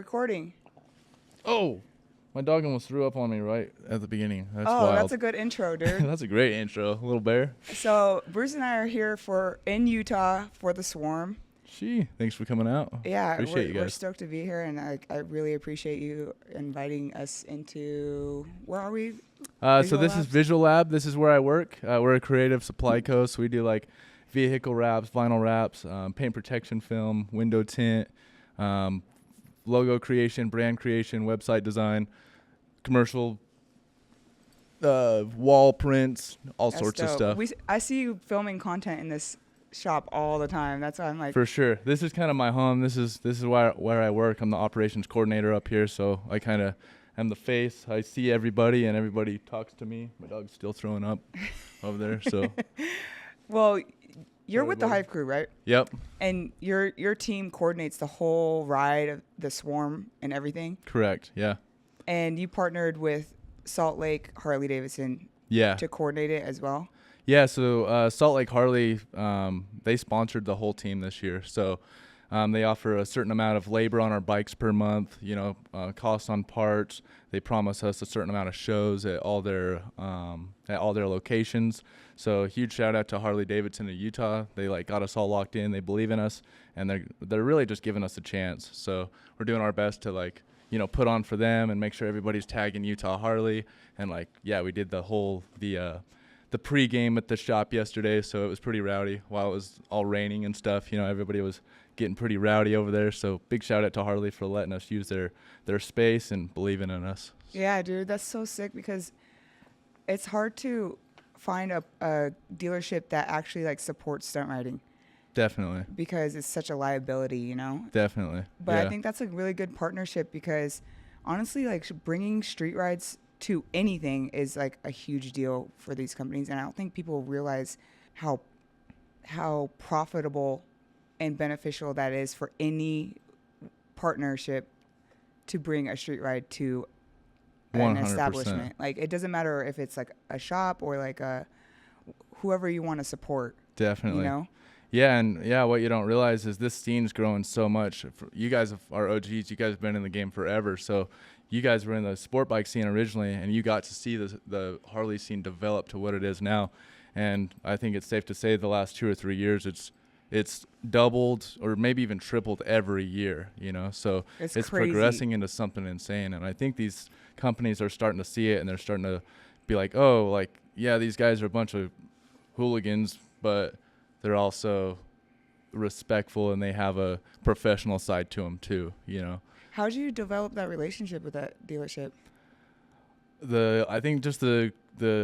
recording. Oh, my dog almost threw up on me right at the beginning. That's Oh, wild. that's a good intro, dude. That's a great intro, little bear. So Bruce and I are here in Utah for the Swarm. Thanks for coming out. Yeah, Appreciate you we're guys. stoked to be here, and I really appreciate you inviting us into, where are we? So Visual this is Labs? Visual Lab. This is where I work. We're a creative supply co. So we do like vehicle wraps, vinyl wraps, paint protection film, window tint, logo creation, brand creation, website design, commercial wall prints, all That's sorts of dope. stuff. I see you filming content in this shop all the time. That's why I'm like, For sure. This is kind of my home. This is where I work. I'm the operations coordinator up here, so I kind of am the face. I see everybody, and everybody talks to me. My dog's still throwing up over there. So. well, you're Sorry, with the buddy. Hive Crew, right? Yep. And your team coordinates the whole ride of the Swarm and everything. Correct. Yeah. And you partnered with Salt Lake Harley Davidson Yeah. to coordinate it as well. Yeah. So Salt Lake Harley, they sponsored the whole team this year. So they offer a certain amount of labor on our bikes per month. Costs on parts. They promise us a certain amount of shows at all their locations. So huge shout out to Harley Davidson in Utah. They got us all locked in. They believe in us, and they're really just giving us a chance. So we're doing our best to put on for them and make sure everybody's tagging Utah Harley. And we did the pregame at the shop yesterday, so it was pretty rowdy while it was all raining and stuff. Everybody was getting pretty rowdy over there. So big shout out to Harley for letting us use their space and believing in us. Yeah, dude, that's so sick because it's hard to find a dealership that actually supports stunt riding. Definitely. Because it's such a liability, Definitely. But yeah. I think that's a really good partnership because honestly, bringing street rides to anything is a huge deal for these companies, and I don't think people realize how profitable and beneficial that is for any partnership to bring a street ride to an 100%. establishment. It doesn't matter if it's a shop or whoever you want to support. Definitely. Yeah, and what you don't realize is this scene's growing so much. You guys are OGs. You guys have been in the game forever. So you guys were in the sport bike scene originally, and you got to see the Harley scene develop to what it is now. And I think it's safe to say the last 2 or 3 years, it's doubled or maybe even tripled every year. So it's crazy. Progressing into something insane. And I think these companies are starting to see it, and they're starting to be these guys are a bunch of hooligans, but they're also respectful and they have a professional side to them too. How did you develop that relationship with that dealership? I think just the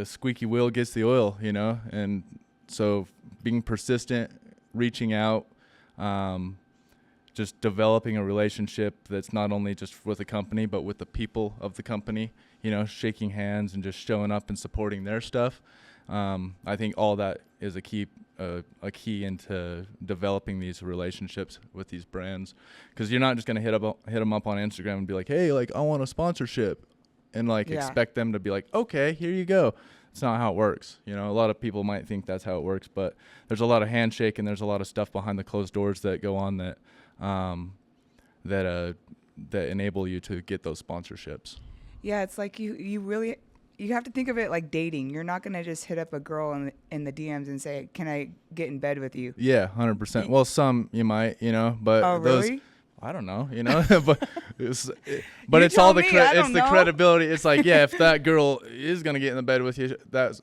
squeaky wheel gets the oil, and so being persistent, reaching out, just developing a relationship that's not only just with the company but with the people of the company, shaking hands and just showing up and supporting their stuff. I think all that is a key into developing these relationships with these brands, because you're not just gonna hit them up on Instagram and be like, hey, I want a sponsorship, and expect them to be like, okay, here you go. It's not how it works. A lot of people might think that's how it works, but there's a lot of handshake and there's a lot of stuff behind the closed doors that go on that enable you to get those sponsorships. Yeah, it's you have to think of it like dating. You're not going to just hit up a girl in the DMs and say, can I get in bed with you? Yeah, 100%. Well, some you might, but oh, those, really? I don't know, but it's all the credibility. It's if that girl is going to get in the bed with you, that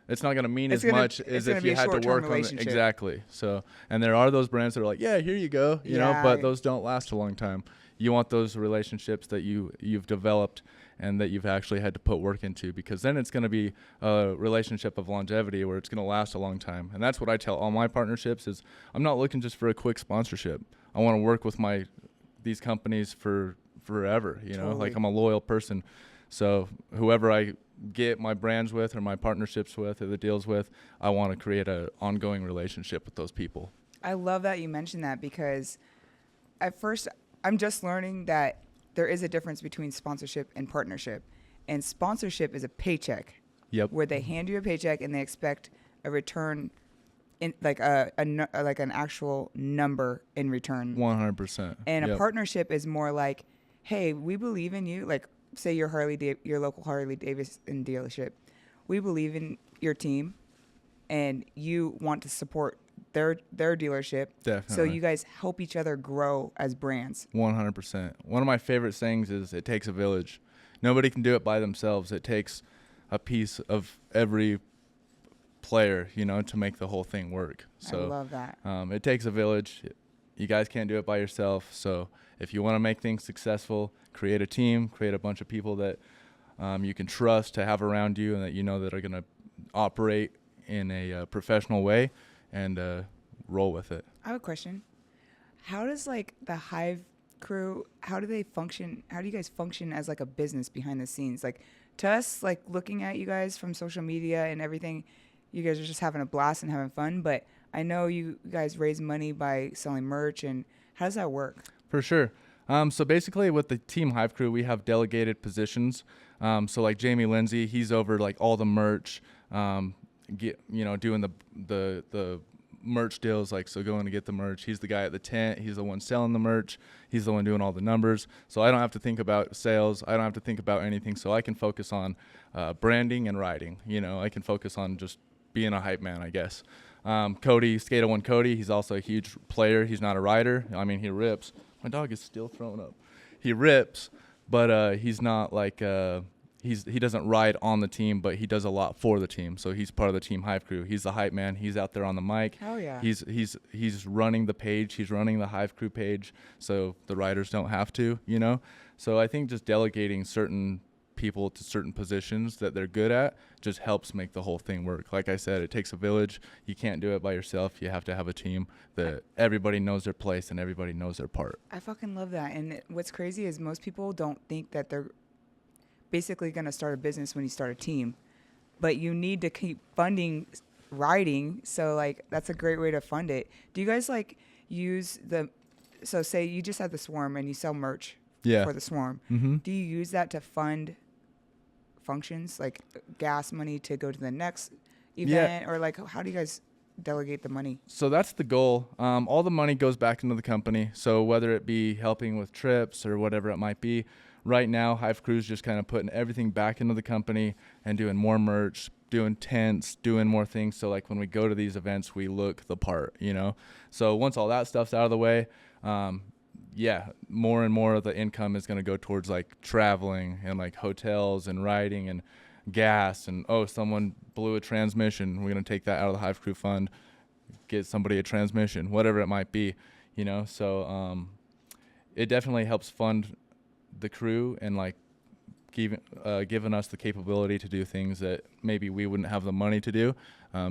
it's not going to mean as much as if you had to work on it. Exactly. So, and there are those brands that are yeah, here you go, but those don't last a long time. You want those relationships that you've developed and that you've actually had to put work into, because then it's going to be a relationship of longevity where it's going to last a long time. And that's what I tell all my partnerships is I'm not looking just for a quick sponsorship. I want to work with these companies for forever, Totally. I'm a loyal person. So whoever I get my brands with or my partnerships with or the deals with, I want to create an ongoing relationship with those people. I love that you mentioned that, because at first I'm just learning that there is a difference between sponsorship and partnership. And sponsorship is a paycheck. Yep. Where they hand you a paycheck and they expect a return in an actual number in return. 100%. And a partnership is more like, hey, we believe in you. Like, say your local Harley Davidson dealership. We believe in your team, and you want to support their dealership. So Definitely. you guys help each other grow as brands. 100%. One of my favorite sayings is it takes a village. Nobody can do it by themselves. It takes a piece of every player, to make the whole thing work. I So love that. it takes a village. You guys can't do it by yourself. So if you want to make things successful, create a team, create a bunch of people that you can trust to have around you and that that are going to operate in a professional way and roll with it. I have a question. How does like the Hive Crew? How do they function? How do you guys function as like a business behind the scenes? Like to us, like looking at you guys from social media and everything, you guys are just having a blast and having fun. But I know you guys raise money by selling merch, and how does that work? For sure. So basically with the Team Hive Crew, we have delegated positions. So like Jamie Lindsay, he's over like all the merch, doing the merch deals, like so going to get the merch. He's the guy at the tent. He's the one selling the merch. He's the one doing all the numbers. So I don't have to think about sales. I don't have to think about anything. So I can focus on branding and riding. I can focus on just being a hype man, I guess. Cody, Skate 01 Cody, he's also a huge player. He's not a rider. I mean, he rips. My dog is still throwing up. He rips, but he's not like he doesn't ride on the team, but he does a lot for the team. So he's part of the Team Hive Crew. He's the hype man. He's out there on the mic. Hell yeah. He's running the page. He's running the Hive Crew page, so the riders don't have to. So I think just delegating certain people to certain positions that they're good at just helps make the whole thing work. Like I said, it takes a village. You can't do it by yourself. You have to have a team that everybody knows their place and everybody knows their part. I fucking love that. And what's crazy is most people don't think that they're basically going to start a business when you start a team, but you need to keep funding riding. So like, that's a great way to fund it. Do you guys like so say you just have the Swarm and you sell merch for the Swarm. Mm-hmm. Do you use that to fund functions like gas money to go to the next event, or like how do you guys delegate the money? So that's the goal. All the money goes back into the company. So whether it be helping with trips or whatever it might be, right now Hive Crew's just kind of putting everything back into the company and doing more merch, doing tents, doing more things. So like when we go to these events, we look the part, So once all that stuff's out of the way, more and more of the income is going to go towards like traveling and like hotels and riding and gas and someone blew a transmission, we're going to take that out of the Hive Crew fund, get somebody a transmission, whatever it might be, So it definitely helps fund the crew and like giving us the capability to do things that maybe we wouldn't have the money to do.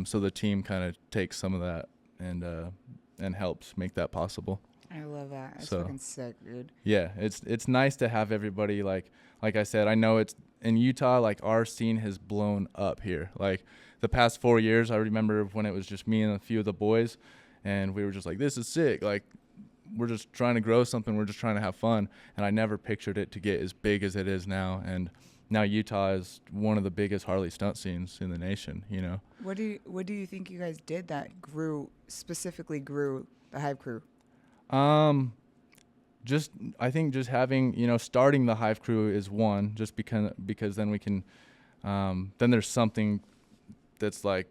So the team kind of takes some of that and helps make that possible. I love that. That's So, fucking sick, dude. Yeah, it's nice to have everybody like I said, I know it's in Utah, like our scene has blown up here. Like the past 4 years, I remember when it was just me and a few of the boys and we were just like, this is sick. Like we're just trying to grow something. We're just trying to have fun. And I never pictured it to get as big as it is now. And now Utah is one of the biggest Harley stunt scenes in the nation, What do you think you guys did that specifically grew the Hive Crew? I think just having, starting the Hive Crew is one, just because then we can, then there's something that's kind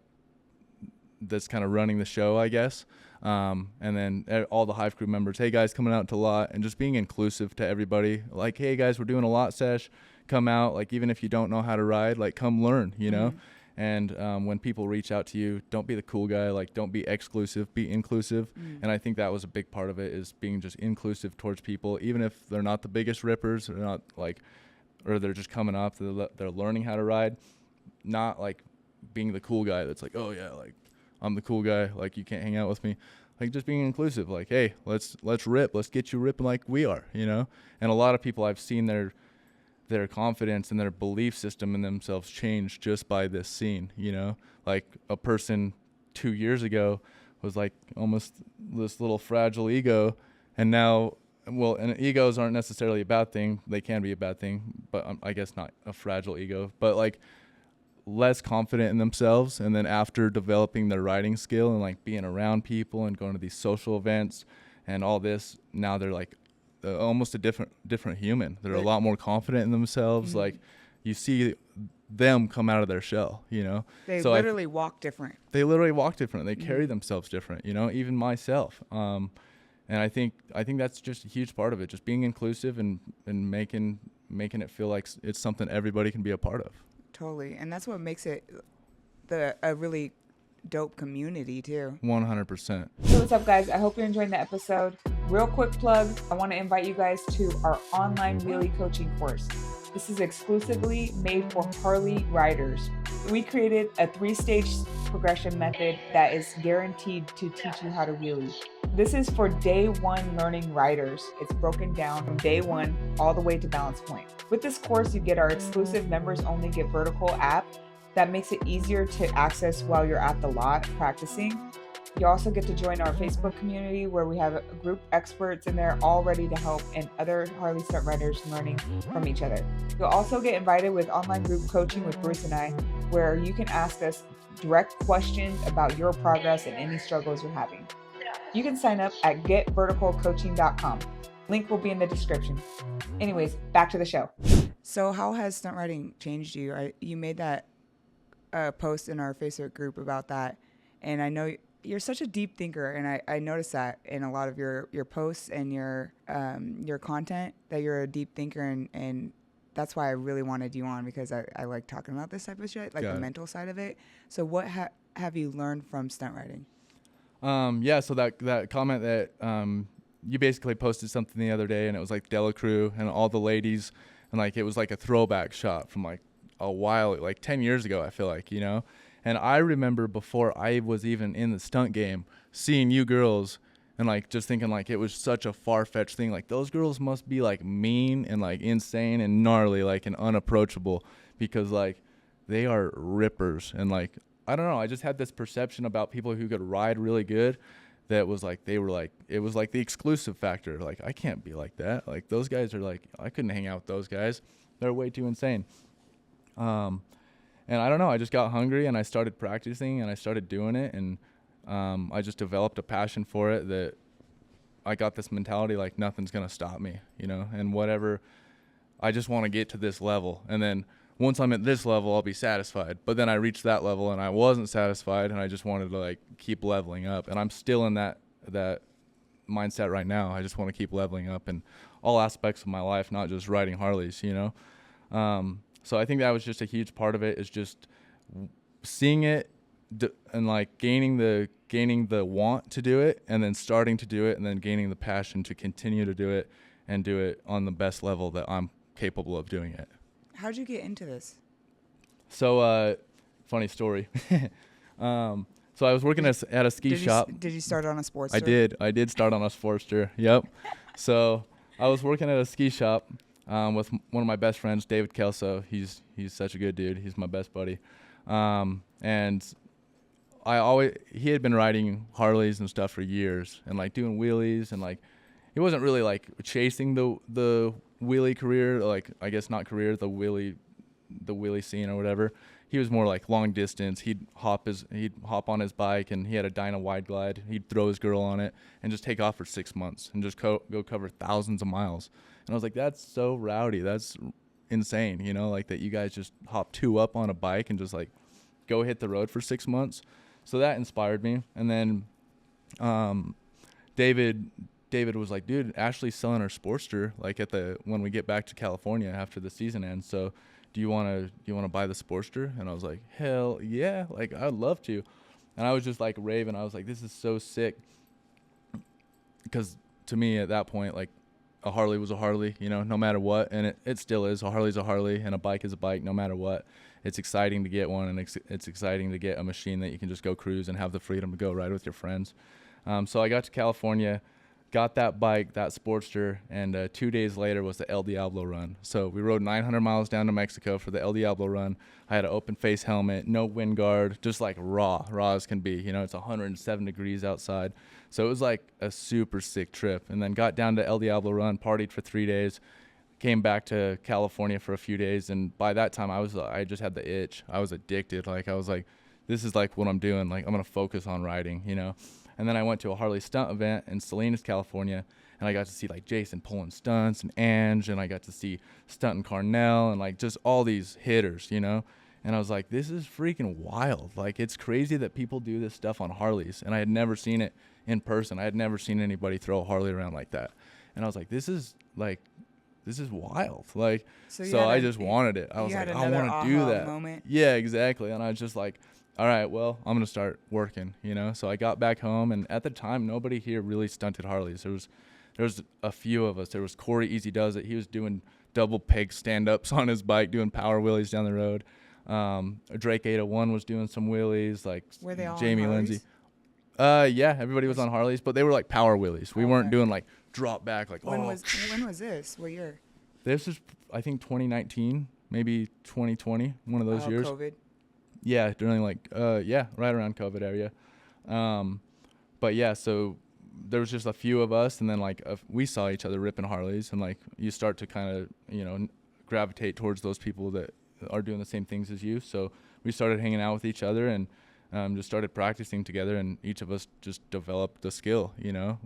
of running the show, I guess. And then all the Hive Crew members, hey guys, coming out to lot and just being inclusive to everybody. Like, hey guys, we're doing a lot sesh, come out. Like, even if you don't know how to ride, like come learn, know? And when people reach out to you, don't be the cool guy. Like, don't be exclusive, be inclusive. And I think that was a big part of it, is being just inclusive towards people, even if they're not the biggest rippers, or not like, or they're just coming up, they're learning how to ride. Not like being the cool guy that's like, oh yeah, like I'm the cool guy, like you can't hang out with me. Like just being inclusive, like, hey, let's rip, let's get you ripping like we are, And a lot of people, I've seen their confidence and their belief system in themselves change just by this scene, Like a person 2 years ago was like almost this little fragile ego, and now, and egos aren't necessarily a bad thing. They can be a bad thing, but I guess not a fragile ego, but like less confident in themselves. And then after developing their riding skill and like being around people and going to these social events and all this, now they're like almost a different human. They're a lot more confident in themselves. Like you see them come out of their shell, you know. They so literally walk different. They literally walk different. They carry themselves different, you know. Even myself. And I think that's just a huge part of it. Just being inclusive and making it feel like it's something everybody can be a part of. Totally, and that's what makes it a really dope community too. 100%. So what's up, guys? I hope you're enjoying the episode. Real quick plug, I want to invite you guys to our online wheelie coaching course. This is exclusively made for Harley riders. We created a 3-stage progression method that is guaranteed to teach you how to wheelie. This is for day one learning riders. It's broken down from day one all the way to balance point. With this course, you get our exclusive members only Get Vertical app that makes it easier to access while you're at the lot practicing. You also get to join our Facebook community where we have a group experts in there all ready to help and other Harley stunt riders learning from each other. You'll also get invited with online group coaching with Bruce and I, where you can ask us direct questions about your progress and any struggles you're having. You can sign up at getverticalcoaching.com. Link will be in the description. Anyways, back to the show. So how has stunt riding changed you? You made that post in our Facebook group about that, and I know you're such a deep thinker, and I noticed that in a lot of your posts and your content, that you're a deep thinker, and that's why I really wanted you on, because I like talking about this type of shit, like the mental side of it. So what have you learned from stunt riding? So that comment that you basically posted something the other day, and it was like Della Crew and all the ladies, and like it was like a throwback shot from like a while, like 10 years ago, I feel like, you know. And I remember before I was even in the stunt game, seeing you girls and like just thinking like it was such a far-fetched thing. Like those girls must be like mean and like insane and gnarly, like, and unapproachable, because like they are rippers. And like, I don't know, I just had this perception about people who could ride really good that was like, they were like, it was like the exclusive factor. Like, I can't be like that. Like those guys are like, I couldn't hang out with those guys. They're way too insane. And I don't know, I just got hungry and I started practicing and I started doing it, and I just developed a passion for it, that I got this mentality like nothing's going to stop me, you know, and whatever, I just want to get to this level. And then once I'm at this level, I'll be satisfied. But then I reached that level and I wasn't satisfied, and I just wanted to like keep leveling up. And I'm still in that mindset right now. I just want to keep leveling up in all aspects of my life, not just riding Harleys, you know. So I think that was just a huge part of it, is just seeing it and like gaining the want to do it, and then starting to do it, and then gaining the passion to continue to do it and do it on the best level that I'm capable of doing it. How'd you get into this? So, funny story. So I was working at a ski shop. Did you start on a Sportster? I did start on a Sportster. Yep. So I was working at a ski shop with one of my best friends, David Kelso. He's such a good dude. He's my best buddy. And he had been riding Harleys and stuff for years, and like doing wheelies, and like he wasn't really like chasing the wheelie career, like I guess not career, the wheelie scene or whatever. He was more like long distance. He'd hop on his bike, and he had a Dyna Wide Glide. He'd throw his girl on it and just take off for 6 months and just go cover thousands of miles. And I was like, that's so rowdy. That's insane, you know, like that you guys just hop 2 up on a bike and just like go hit the road for 6 months. So that inspired me. And then David was like, dude, Ashley's selling her Sportster like when we get back to California after the season ends. So do you want to buy the Sportster? And I was like, hell yeah, like I'd love to. And I was just like raving. I was like, this is so sick. Because to me at that point, like a Harley was a Harley, you know, no matter what. And it still is. A Harley's a Harley, and a bike is a bike, no matter what. It's exciting to get one, and it's exciting to get a machine that you can just go cruise and have the freedom to go ride with your friends. So I got to California, got that bike, that Sportster, and 2 days later was the El Diablo run. So we rode 900 miles down to Mexico for the El Diablo run. I had an open face helmet, no wind guard, just like raw as can be. You know, it's 107 degrees outside. So it was like a super sick trip. And then got down to El Diablo run, partied for 3 days, came back to California for a few days. And by that time I just had the itch. I was addicted. Like I was like, this is like what I'm doing. Like I'm going to focus on riding, you know? And then I went to a Harley stunt event in Salinas, California, and I got to see like Jason pulling stunts and Ange, and I got to see Stunt and Carnell and like just all these hitters, you know. And I was like, this is freaking wild. Like, it's crazy that people do this stuff on Harleys, and I had never seen it in person. I had never seen anybody throw a Harley around like that. And I was like, this is wild. Like, so I just wanted it. I was like, I want to do that. Moment. Yeah, exactly. And I was just like, all right, well, I'm going to start working, you know? So I got back home, and at the time, nobody here really stunted Harleys. There was a few of us. There was Corey Easy Does It. He was doing double peg stand-ups on his bike, doing power wheelies down the road. Drake 801 was doing some wheelies, like were they all Jamie on Lindsay. Yeah, everybody was on Harleys, but they were like power wheelies. We weren't doing like drop back like when was this? What year? This is I think 2019, maybe 2020, one of those years. COVID. Yeah, during like right around COVID area. But yeah, so there was just a few of us, and then like we saw each other ripping Harleys, and like you start to kind of, you know, gravitate towards those people that are doing the same things as you. So we started hanging out with each other, and just started practicing together, and each of us just developed the skill, you know.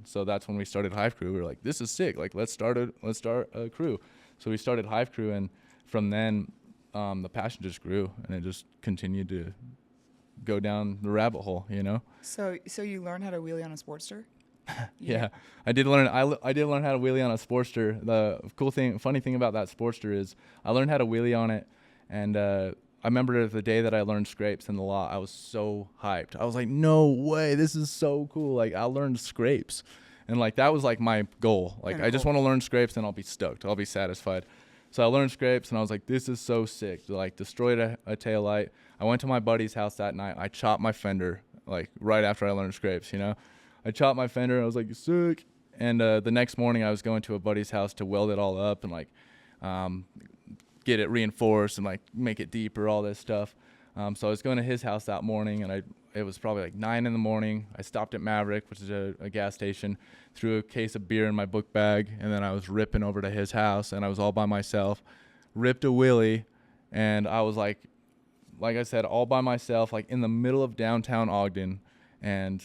So that's when we started Hive Crew. We were like, this is sick. Like, let's start a crew. So we started Hive Crew, and from then the passion just grew, and it just continued to go down the rabbit hole, you know. So you learned how to wheelie on a Sportster? Yeah, I did learn how to wheelie on a Sportster. The funny thing about that Sportster is I learned how to wheelie on it, and I remember the day that I learned scrapes in the lot, I was so hyped. I was like, no way, this is so cool. Like, I learned scrapes. And like, that was like my goal. Like, I just want to learn scrapes, and I'll be stoked. I'll be satisfied. So I learned scrapes, and I was like, this is so sick. Like, destroyed a taillight. I went to my buddy's house that night. I chopped my fender, like, right after I learned scrapes, you know. I chopped my fender. I was like, sick. And the next morning, I was going to a buddy's house to weld it all up and, like, get it reinforced and, like, make it deeper, all this stuff. So I was going to his house that morning, and it was probably, like, 9 in the morning. I stopped at Maverick, which is a gas station, threw a case of beer in my book bag, and then I was ripping over to his house, and I was all by myself, ripped a wheelie, and I was, like I said, all by myself, like, in the middle of downtown Ogden, and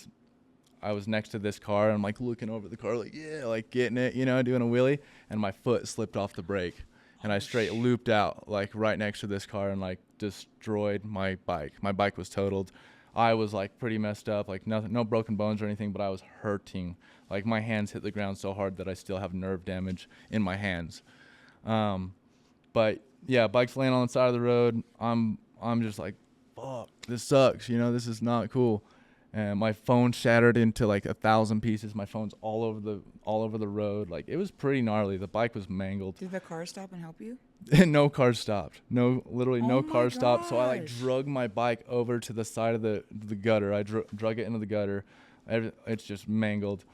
I was next to this car, and I'm like looking over the car, like, yeah, like getting it, you know, doing a wheelie, and my foot slipped off the brake, and I straight looped out, like, right next to this car, and, like, destroyed my bike. My bike was totaled. I was, like, pretty messed up, like, nothing, no broken bones or anything, but I was hurting. Like, my hands hit the ground so hard that I still have nerve damage in my hands. But yeah, bike's laying on the side of the road. I'm just like, fuck, this sucks, you know, this is not cool. And my phone shattered into like 1,000 pieces. My phone's all over the road. Like, it was pretty gnarly. The bike was mangled. Did the car stop and help you? No car stopped. Literally no car stopped. So I like gosh. drug my bike over to the side of the gutter. I drug it into the gutter. It's just mangled.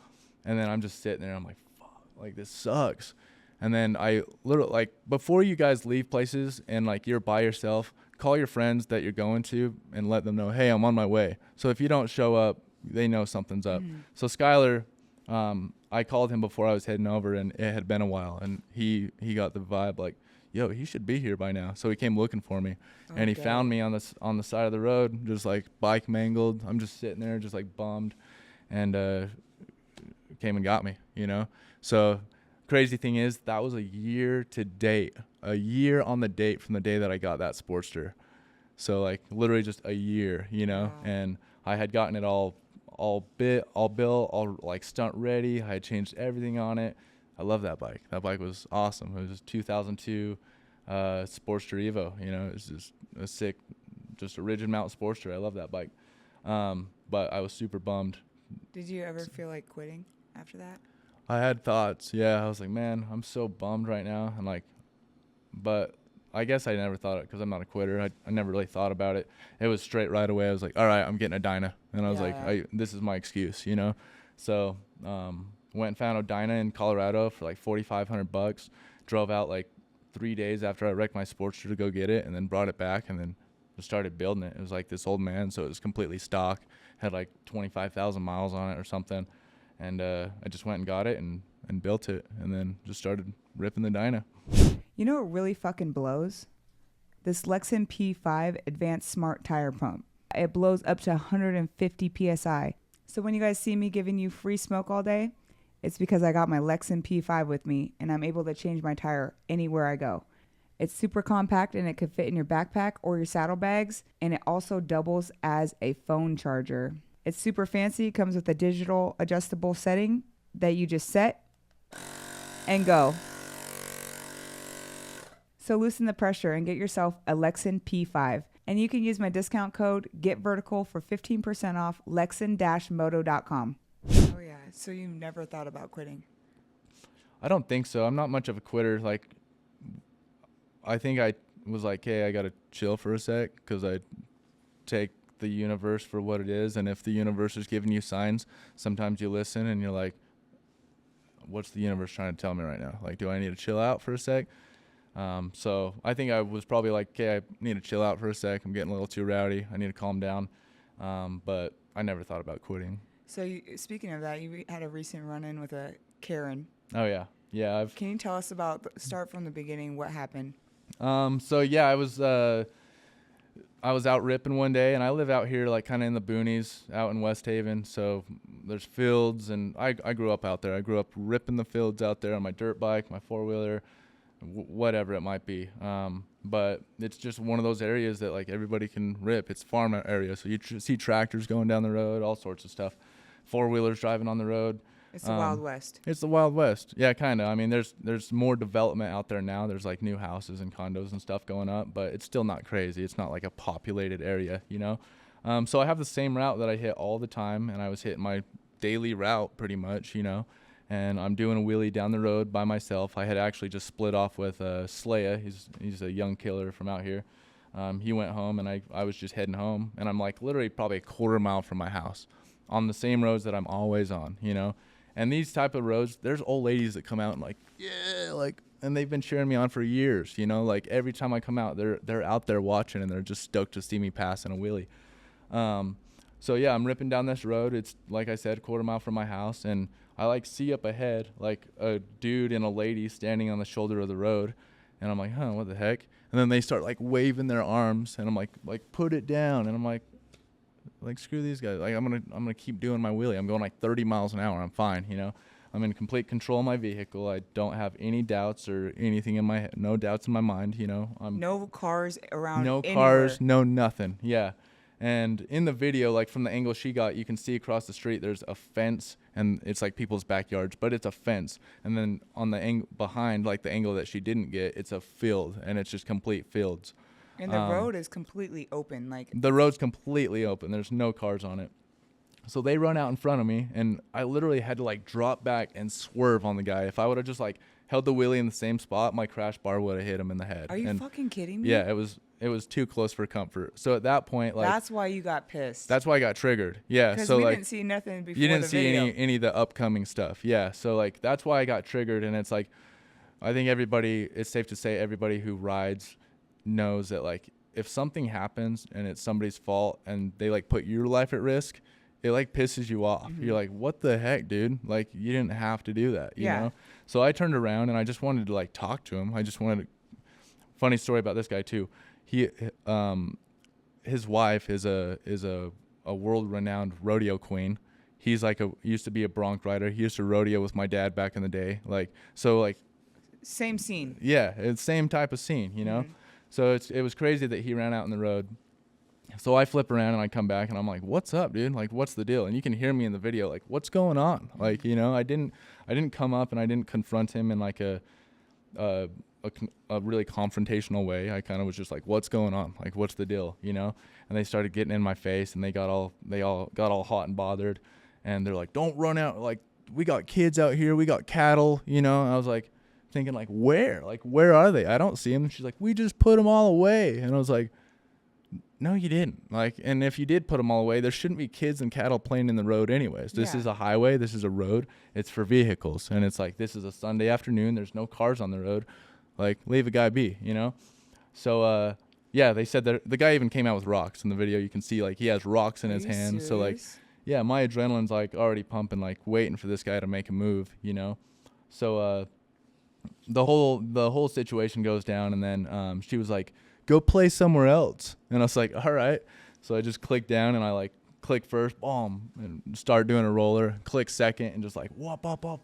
And then I'm just sitting there. I'm like, fuck, like, this sucks. And then I literally, like, before you guys leave places and, like, you're by yourself, call your friends that you're going to and let them know, hey, I'm on my way. So if you don't show up, they know something's up. So Skylar, I called him before I was heading over, and it had been a while, and he got the vibe like, yo, he should be here by now. So he came looking for me, and he found me on the side of the road, just like bike mangled. I'm just sitting there, just like bummed, and came and got me, you know. So crazy thing is, that was a year on the date from the day that I got that Sportster. So, like, literally just a year, you know. Wow. And I had gotten it all built, all like stunt ready. I had changed everything on it. I love that bike. That bike was awesome. It was a 2002 Sportster Evo. You know, it was just a sick, just a rigid mount Sportster. I love that bike. But I was super bummed. Did you ever feel like quitting after that? I had thoughts. Yeah, I was like, man, I'm so bummed right now. And like, but I guess I never thought it because I'm not a quitter. I never really thought about it. It was straight right away. I was like, all right, I'm getting a Dyna. And I was like, this is my excuse, you know? So went and found a Dyna in Colorado for like $4,500. Drove out like 3 days after I wrecked my Sportster to go get it, and then brought it back, and then just started building it. It was like this old man, so it was completely stock. Had like 25,000 miles on it or something. And I just went and got it and built it, and then just started ripping the Dyna. You know what really fucking blows? This Lexan P5 Advanced Smart Tire Pump. It blows up to 150 PSI. So when you guys see me giving you free smoke all day, It's because I got my Lexan P5 with me and I'm able to change my tire anywhere I go. It's super compact and it can fit in your backpack or your saddlebags, and it also doubles as a phone charger. It's super fancy, comes with a digital adjustable setting that you just set and go. So loosen the pressure and get yourself a Lexan P5. And you can use my discount code GETVERTICAL for 15% off lexan-moto.com. Oh yeah, so you never thought about quitting? I don't think so. I'm not much of a quitter. Like, I think I was like, hey, I got to chill for a sec because I take the universe for what it is. And if the universe is giving you signs, sometimes you listen and you're like, what's the universe trying to tell me right now? Like, do I need to chill out for a sec? So I think I was probably like, okay, I need to chill out for a sec. I'm getting a little too rowdy. I need to calm down. But I never thought about quitting. So speaking of that, you had a recent run-in with a Karen. Oh, yeah. Yeah. Can you tell us start from the beginning, what happened? So yeah, I was out ripping one day, and I live out here, like kind of in the boonies out in West Haven. So there's fields, and I grew up out there. I grew up ripping the fields out there on my dirt bike, my four-wheeler, whatever it might be. But it's just one of those areas that like everybody can rip. It's farm area. So you see tractors going down the road, all sorts of stuff, four-wheelers driving on the road. It's the Wild West. It's the Wild West. Yeah, kind of. I mean, there's more development out there now. There's like new houses and condos and stuff going up, but it's still not crazy. It's not like a populated area, you know? So I have the same route that I hit all the time, and I was hitting my daily route pretty much, you know? And I'm doing a wheelie down the road by myself. I had actually just split off with Slaya. He's a young killer from out here. He went home, and I was just heading home, and I'm like literally probably a quarter mile from my house on the same roads that I'm always on, you know? And these type of roads, there's old ladies that come out and like, yeah, like, and they've been cheering me on for years, you know, like every time I come out, they're out there watching and they're just stoked to see me pass in a wheelie. So yeah, I'm ripping down this road. It's like I said, quarter mile from my house, and I like see up ahead like a dude and a lady standing on the shoulder of the road, and I'm like, huh, what the heck? And then they start like waving their arms, and I'm like put it down, and I'm like screw these guys. Like I'm gonna keep doing my wheelie. I'm going like 30 miles an hour. I'm fine, you know. I'm in complete control of my vehicle. I don't have any doubts or anything in my head. No doubts in my mind, you know. No cars around. No anywhere. cars, no nothing. Yeah. And in the video, like from the angle she got, you can see across the street there's a fence, and it's like people's backyards, but it's a fence. And then on the behind, like the angle that she didn't get, it's a field, and it's just complete fields. And the road is completely open. Like the road's completely open. There's no cars on it. So they run out in front of me, and I literally had to like drop back and swerve on the guy. If I would have just like held the wheelie in the same spot, my crash bar would have hit him in the head. Are you fucking kidding me? Yeah, it was too close for comfort. So at that point, like that's why you got pissed. That's why I got triggered. Yeah. Because so we like didn't see nothing before. You didn't the see video. any of the upcoming stuff. Yeah. So like that's why I got triggered, and it's like I think it's safe to say everybody who rides knows that like if something happens and it's somebody's fault and they like put your life at risk, it like pisses you off. Mm-hmm. You're like, what the heck, dude? Like you didn't have to do that, you Yeah. know? So I turned around and I just wanted to like talk to him. Funny story about this guy too. His wife is a world-renowned rodeo queen. He's like used to be a bronc rider. He used to rodeo with my dad back in the day. Same scene. Yeah, it's same type of scene, you know? Mm-hmm. So it was crazy that he ran out in the road. So I flip around and I come back and I'm like, what's up, dude? Like, what's the deal? And you can hear me in the video, like, what's going on? Like, you know, I didn't come up and I didn't confront him in like a really confrontational way. I kind of was just like, what's going on? Like, what's the deal? You know? And they started getting in my face, and they all got all hot and bothered. And they're like, don't run out. Like, we got kids out here. We got cattle, you know? And I was like thinking like, where? Like, where are they? I don't see them. And she's like, we just put them all away. And I was like, no, you didn't. Like, and if you did put them all away, there shouldn't be kids and cattle playing in the road anyways. This is a highway. This is a road. It's for vehicles. And it's like, this is a Sunday afternoon. There's no cars on the road. Like, leave a guy be, you know? So, yeah, they said that the guy even came out with rocks in the video. You can see, like, he has rocks in his hand. So, like, yeah, my adrenaline's, like, already pumping, like, waiting for this guy to make a move, you know? So, the whole situation goes down, and then she was like, go play somewhere else. And I was like, all right. So I just clicked down, and I like click first, boom, and start doing a roller, click second, and just like whop, whop, whop.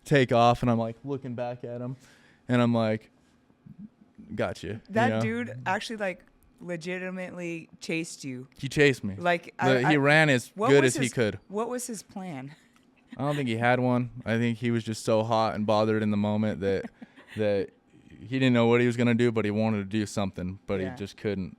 take off, and I'm like looking back at him, and I'm like, got you. That dude actually like legitimately chased you. He chased me. Like He ran as good as he could. What was his plan? I don't think he had one. I think he was just so hot and bothered in the moment that he didn't know what he was gonna do, but he wanted to do something, but he just couldn't.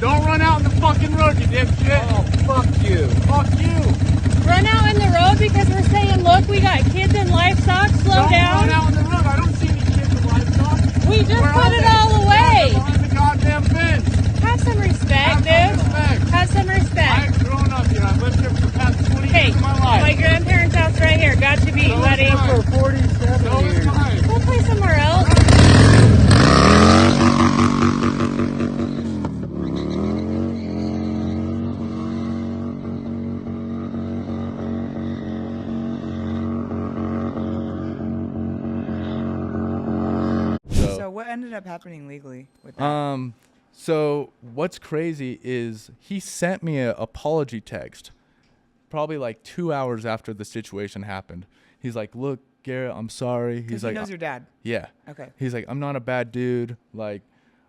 Don't run out in the fucking road, you dipshit. Oh, fuck you. Fuck you. Run out in the road because we're saying, look, we got kids in livestock, slow Don't down. run out in the road. I don't see any kids in livestock. We just Where put are it they? all away. Behind the goddamn fence. Have some respect, Have dude. some respect. Have some I respect. ain't grown up here. I've lived here for the past 20 Hey, years of my life. my grandparents' house right here. Got you beat, So is buddy. mine. For 47 So is years. mine. Go play somewhere else. So what ended up happening legally with that? So what's crazy is he sent me an apology text probably like 2 hours after the situation happened. He's like, look, Garrett, I'm sorry. He's He like, knows your dad. yeah. Okay. He's like, I'm not a bad dude. Like,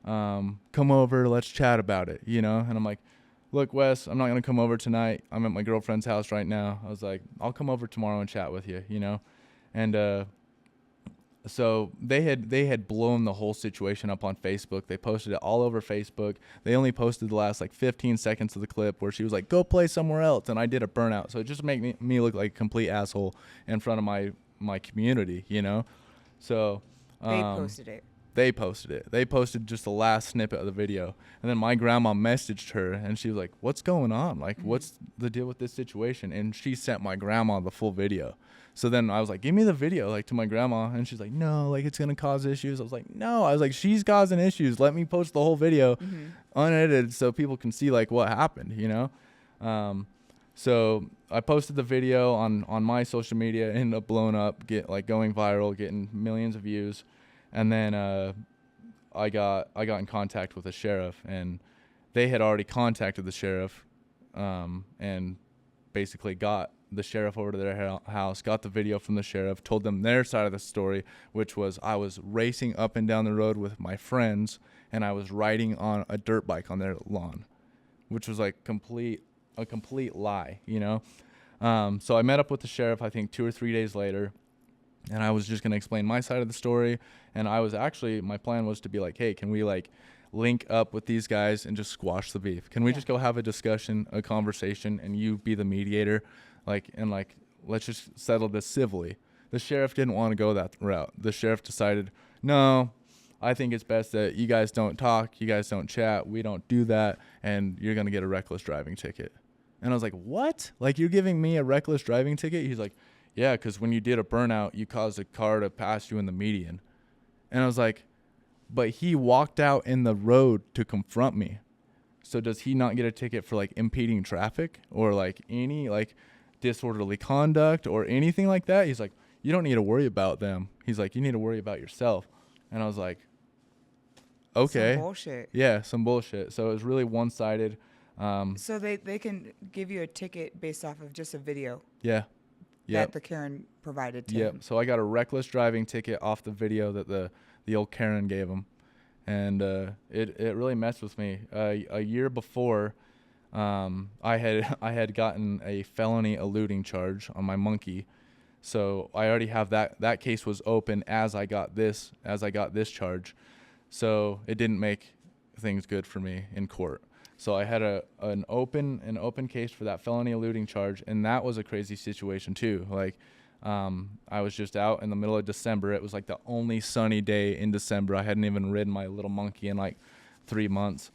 come over, let's chat about it, you know? And I'm like, look, Wes, I'm not going to come over tonight. I'm at my girlfriend's house right now. I was like, I'll come over tomorrow and chat with you, you know? And so they had blown the whole situation up on Facebook. They posted it all over Facebook. They only posted the last like 15 seconds of the clip where she was like, go play somewhere else. And I did a burnout. So it just made me look like a complete asshole in front of my community, you know? So They posted it. they posted it. They posted just the last snippet of the video. And then my grandma messaged her and she was like, what's going on? Like, what's the deal with this situation? And she sent my grandma the full video. So then I was like, give me the video, like, to my grandma. And she's like, no, like, it's going to cause issues. I was like, no. I was like, she's causing issues. Let me post the whole video unedited so people can see, like, what happened, you know? So I posted the video on my social media, ended up blowing up, going viral, getting millions of views. And then I got in contact with the sheriff, and they had already contacted the sheriff and basically got the sheriff over to their house, got the video from the sheriff, told them their side of the story, which was I was racing up and down the road with my friends, and I was riding on a dirt bike on their lawn, which was like a complete lie, you know? So I met up with the sheriff, I think 2 or 3 days later, and I was just going to explain my side of the story. And my plan was to be like, hey, can we like link up with these guys and just squash the beef? Can we just go have a discussion, a conversation, and you be the mediator? Let's just settle this civilly. The sheriff didn't want to go that route. The sheriff decided, no, I think it's best that you guys don't talk, you guys don't chat, we don't do that, and you're going to get a reckless driving ticket. And I was like, what? Like, you're giving me a reckless driving ticket? He's like, yeah, because when you did a burnout, you caused a car to pass you in the median. And I was like, but he walked out in the road to confront me. So does he not get a ticket for like impeding traffic or like any like disorderly conduct or anything like that? He's like, you don't need to worry about them. He's like, you need to worry about yourself. And I was like, okay. Some bullshit. Yeah, some bullshit. So it was really one-sided. So they can give you a ticket based off of just a video Yeah. that the Karen provided to him. So I got a reckless driving ticket off the video that the old Karen gave him. And it really messed with me. A year before, I had gotten a felony eluding charge on my monkey. So I already have that case was open as I got this charge. So it didn't make things good for me in court. So I had an open case for that felony eluding charge, and that was a crazy situation too. Like, I was just out in the middle of December. It was like the only sunny day in December. I hadn't even ridden my little monkey in like 3 months,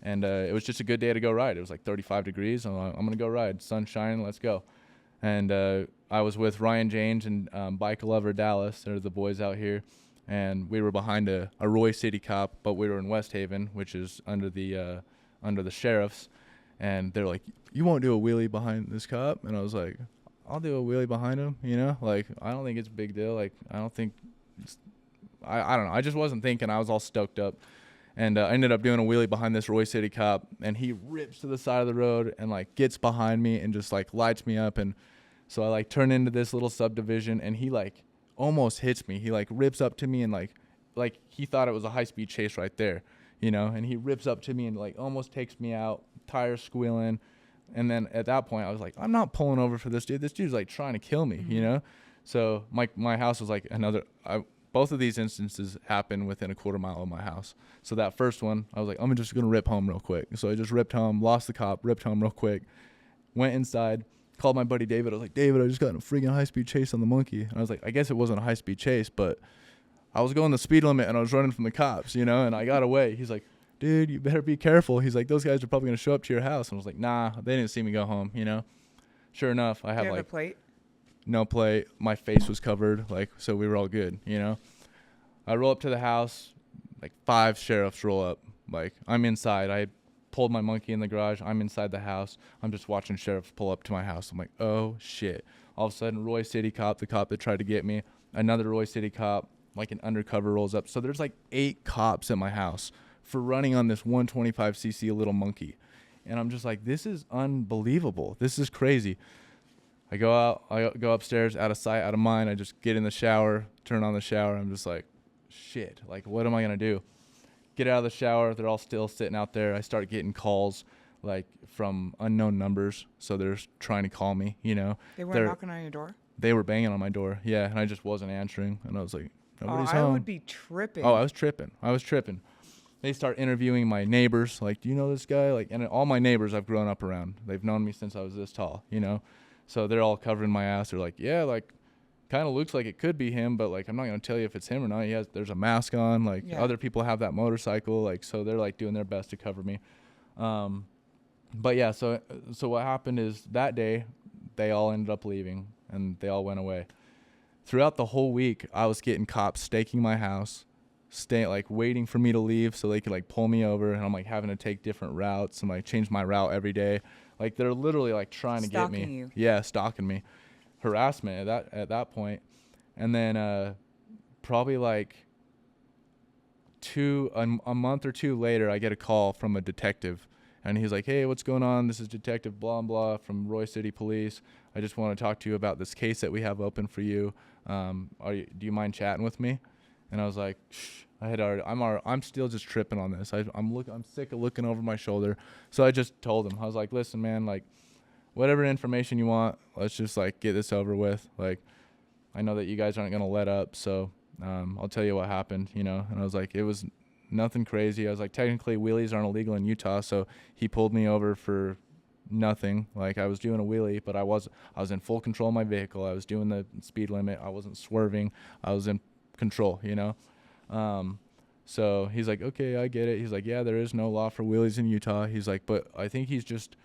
and it was just a good day to go ride. It was like 35 degrees. I'm like, I'm gonna go ride, sunshine, let's go. And I was with Ryan James and Bike Lover Dallas. They're the boys out here. And we were behind a Roy City cop, but we were in West Haven, which is under the sheriff's. And they're like, you won't do a wheelie behind this cop? And I was like, I'll do a wheelie behind him, you know? Like, I don't think it's a big deal. Like, I don't think I don't know. I just wasn't thinking. I was all stoked up. And I ended up doing a wheelie behind this Roy City cop, and he rips to the side of the road and, like, gets behind me and just, like, lights me up. And so I, like, turn into this little subdivision, and he, like, almost hits me. He, like, rips up to me and, like he thought it was a high-speed chase right there, you know? And he rips up to me and, like, almost takes me out, tires squealing. And then at that point, I was like, I'm not pulling over for this dude. This dude's, like, trying to kill me, you know? So my house was, like, both of these instances happened within a quarter mile of my house. So that first one, I was like, I'm just going to rip home real quick. So I just ripped home, lost the cop, ripped home real quick, went inside, called my buddy David. I was like, David, I just got in a freaking high-speed chase on the monkey. And I was like, I guess it wasn't a high-speed chase, but I was going the speed limit and I was running from the cops, you know, and I got away. He's like, dude, you better be careful. He's like, those guys are probably going to show up to your house. And I was like, nah, they didn't see me go home, you know. Sure enough, I have, you have like, a plate? no plate. My face was covered, like, so we were all good, you know. I roll up to the house, like 5 sheriffs roll up. Like, I'm inside. I pulled my monkey in the garage. I'm inside the house. I'm just watching sheriffs pull up to my house. I'm like, oh, shit. All of a sudden, Roy City cop, the cop that tried to get me, another Roy City cop, like an undercover, rolls up. So there's like 8 cops at my house for running on this 125cc little monkey. And I'm just like, this is unbelievable. This is crazy. I go out. I go upstairs, out of sight, out of mind. I just get in the shower, turn on the shower. I'm just like, shit, like, what am I going to do? Get out of the shower. They're all still sitting out there. I start getting calls, like, from unknown numbers. So they're trying to call me, you know. They weren't knocking on your door? They were banging on my door, yeah, and I just wasn't answering. And I was like, nobody's I home. would be tripping. Oh, I was tripping. They start interviewing my neighbors, like, do you know this guy? Like, and all my neighbors I've grown up around. They've known me since I was this tall, you know. So they're all covering my ass. They're like, yeah, like, kind of looks like it could be him, but, like, I'm not going to tell you if it's him or not. There's a mask on. Like, other people have that motorcycle. Like, so they're, like, doing their best to cover me. But, yeah, so what happened is that day they all ended up leaving, and they all went away. Throughout the whole week, I was getting cops staking my house, like, waiting for me to leave so they could, like, pull me over, and I'm, like, having to take different routes and, like, change my route every day. Like, they're literally, like, trying to get me. Stalking you. Yeah, stalking me. Harassment at that point. And then probably, like, a month or 2 later, I get a call from a detective. And he's like, hey, what's going on? This is Detective blah, blah from Roy City Police. I just want to talk to you about this case that we have open for you. Do you mind chatting with me? And I was like, shh. I'm still just tripping on this. I'm sick of looking over my shoulder. So I just told him, I was like, listen, man, like, whatever information you want, let's just, like, get this over with. Like, I know that you guys aren't going to let up, so I'll tell you what happened, you know. And I was like, it was nothing crazy. I was like, technically wheelies aren't illegal in Utah, so he pulled me over for nothing. Like, I was doing a wheelie, but I was in full control of my vehicle. I was doing the speed limit. I wasn't swerving. I was in control, you know. So he's like, okay, I get it. He's like, yeah, there is no law for wheelies in Utah. He's like, but I think he's just,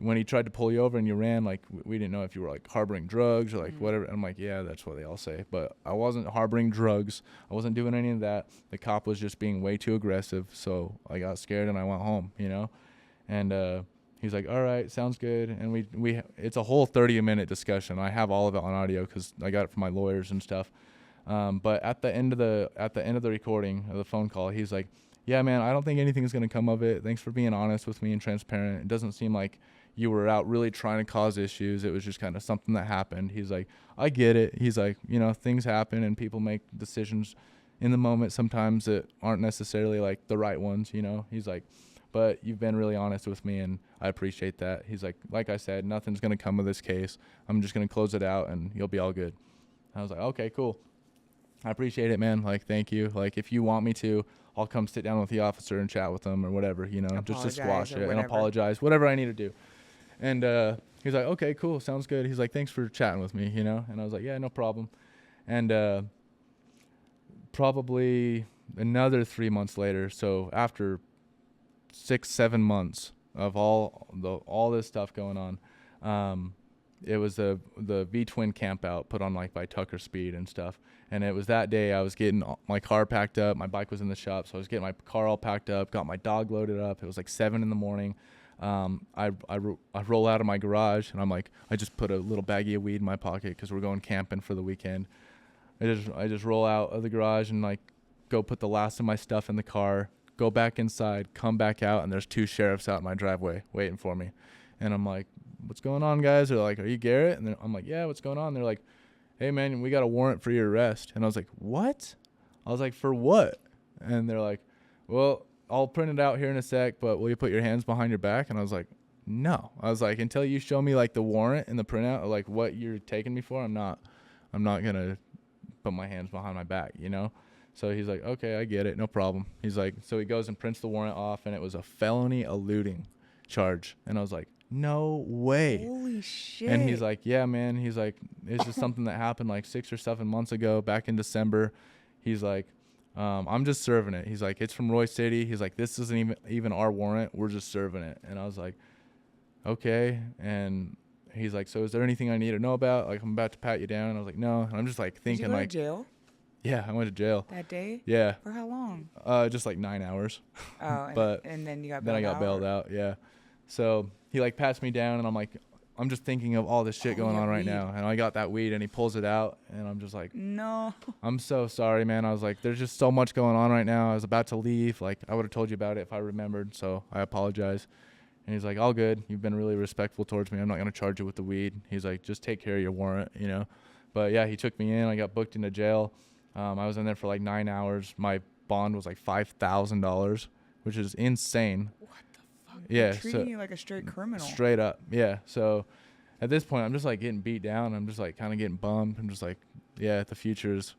when he tried to pull you over and you ran, like, we didn't know if you were, like, harboring drugs or, like, whatever. I'm like, yeah, that's what they all say. But I wasn't harboring drugs. I wasn't doing any of that. The cop was just being way too aggressive. So I got scared and I went home, you know. And he's like, all right, sounds good. And we it's a whole 30-minute discussion. I have all of it on audio because I got it from my lawyers and stuff. But at the end of the recording of the phone call, he's like, yeah, man, I don't think anything's going to come of it. Thanks for being honest with me and transparent. It doesn't seem like you were out really trying to cause issues. It was just kind of something that happened. He's like, I get it. He's like, you know, things happen and people make decisions in the moment sometimes that aren't necessarily, like, the right ones, you know. He's like, but you've been really honest with me and I appreciate that. He's like I said, nothing's going to come of this case. I'm just going to close it out and you'll be all good. I was like, okay, cool. I appreciate it, man. Like, thank you. Like, if you want me to, I'll come sit down with the officer and chat with them or whatever, you know, just to squash it and apologize, whatever I need to do. And he's like, okay, cool, sounds good. He's like, thanks for chatting with me, you know. And I was like, yeah, no problem. And probably another 3 months later, so after 6-7 months of all this stuff going on, it was the V-twin camp out put on like by Tucker Speed and stuff. And it was that day I was getting my car packed up. My bike was in the shop, so I was getting my car all packed up, got my dog loaded up. It was like 7 a.m. I roll out of my garage, and I'm like, I just put a little baggie of weed in my pocket because we're going camping for the weekend. I just roll out of the garage and like go put the last of my stuff in the car, go back inside, come back out, and there's 2 sheriffs out in my driveway waiting for me. And I'm like, what's going on, guys? They're like, are you Garrett? And I'm like, yeah, what's going on? They're like, hey, man, we got a warrant for your arrest. And I was like, what? I was like, for what? And they're like, well, I'll print it out here in a sec, but will you put your hands behind your back? And I was like, no. I was like, until you show me like the warrant and the printout of like what you're taking me for, I'm not going to put my hands behind my back, you know? So he's like, okay, I get it. No problem. He's like, so he goes and prints the warrant off, and it was a felony eluding charge. And I was like, no way. Holy shit. And he's like, yeah, man. He's like, it's just something that happened like 6 or 7 months ago back in December. He's like, I'm just serving it. He's like, it's from Roy City. He's like, this isn't even our warrant. We're just serving it. And I was like, okay. And he's like, so is there anything I need to know about? Like, I'm about to pat you down. And I was like, no. And I'm just like thinking, Did you go like, to jail yeah, I went to jail. that day? Yeah. For how long? Just like 9 hours. Oh, But and then you got then I got bailed or- out. Yeah. So he like pats me down, and I'm like, I'm just thinking of all this shit going yeah, on right weed. now. And I got that weed, and he pulls it out, and I'm just like, No. I'm so sorry, man. I was like, there's just so much going on right now. I was about to leave. Like, I would have told you about it if I remembered. So I apologize. And he's like, all good. You've been really respectful towards me. I'm not going to charge you with the weed. He's like, just take care of your warrant, you know. But yeah, he took me in. I got booked into jail. I was in there for like 9 hours. My bond was like $5,000, which is insane. What the fuck? Yeah, They're treating so- you like a straight criminal. Straight up. Yeah. So at this point, I'm just like getting beat down. I'm just like kind of getting bummed. I'm just like, yeah, the future's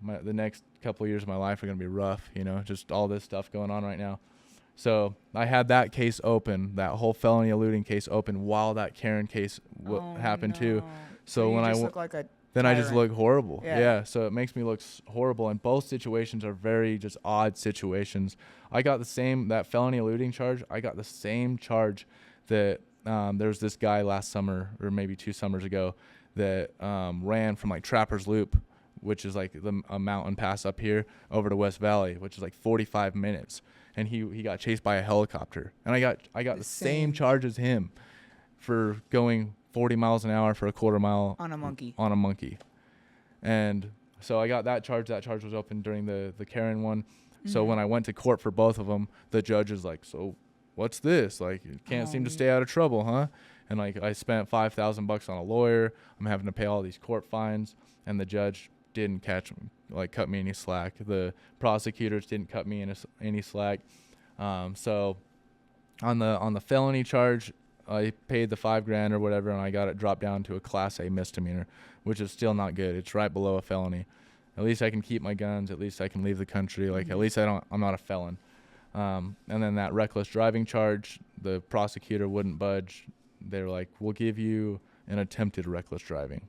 the next couple of years of my life are going to be rough, you know, just all this stuff going on right now. So I had that case open, that whole felony eluding case open while that Karen case happened too. So you when just I look like a then I just tyrant. look horrible. Yeah. Yeah. So it makes me look horrible. And both situations are very just odd situations. I got that felony eluding charge. I got the same charge that there was this guy last summer or maybe 2 summers ago that ran from like Trapper's Loop, which is like a mountain pass up here, over to West Valley, which is like 45 minutes. And he got chased by a helicopter. And I got the same charge as him for going 40 miles an hour for a quarter mile on a monkey. And so I got that charge. That charge was open during the Karen one. So when I went to court for both of them, the judge is like, so what's this? Like, you can't seem to stay out of trouble, huh? And like, I spent $5,000 on a lawyer. I'm having to pay all these court fines, and the judge didn't cut me any slack. The prosecutors didn't cut me any slack. So on the felony charge, I paid the $5,000 or whatever, and I got it dropped down to a Class A misdemeanor, which is still not good. It's right below a felony. At least I can keep my guns. At least I can leave the country. Like, at least I'm not a felon. And then that reckless driving charge, the prosecutor wouldn't budge. They were like, we'll give you an attempted reckless driving,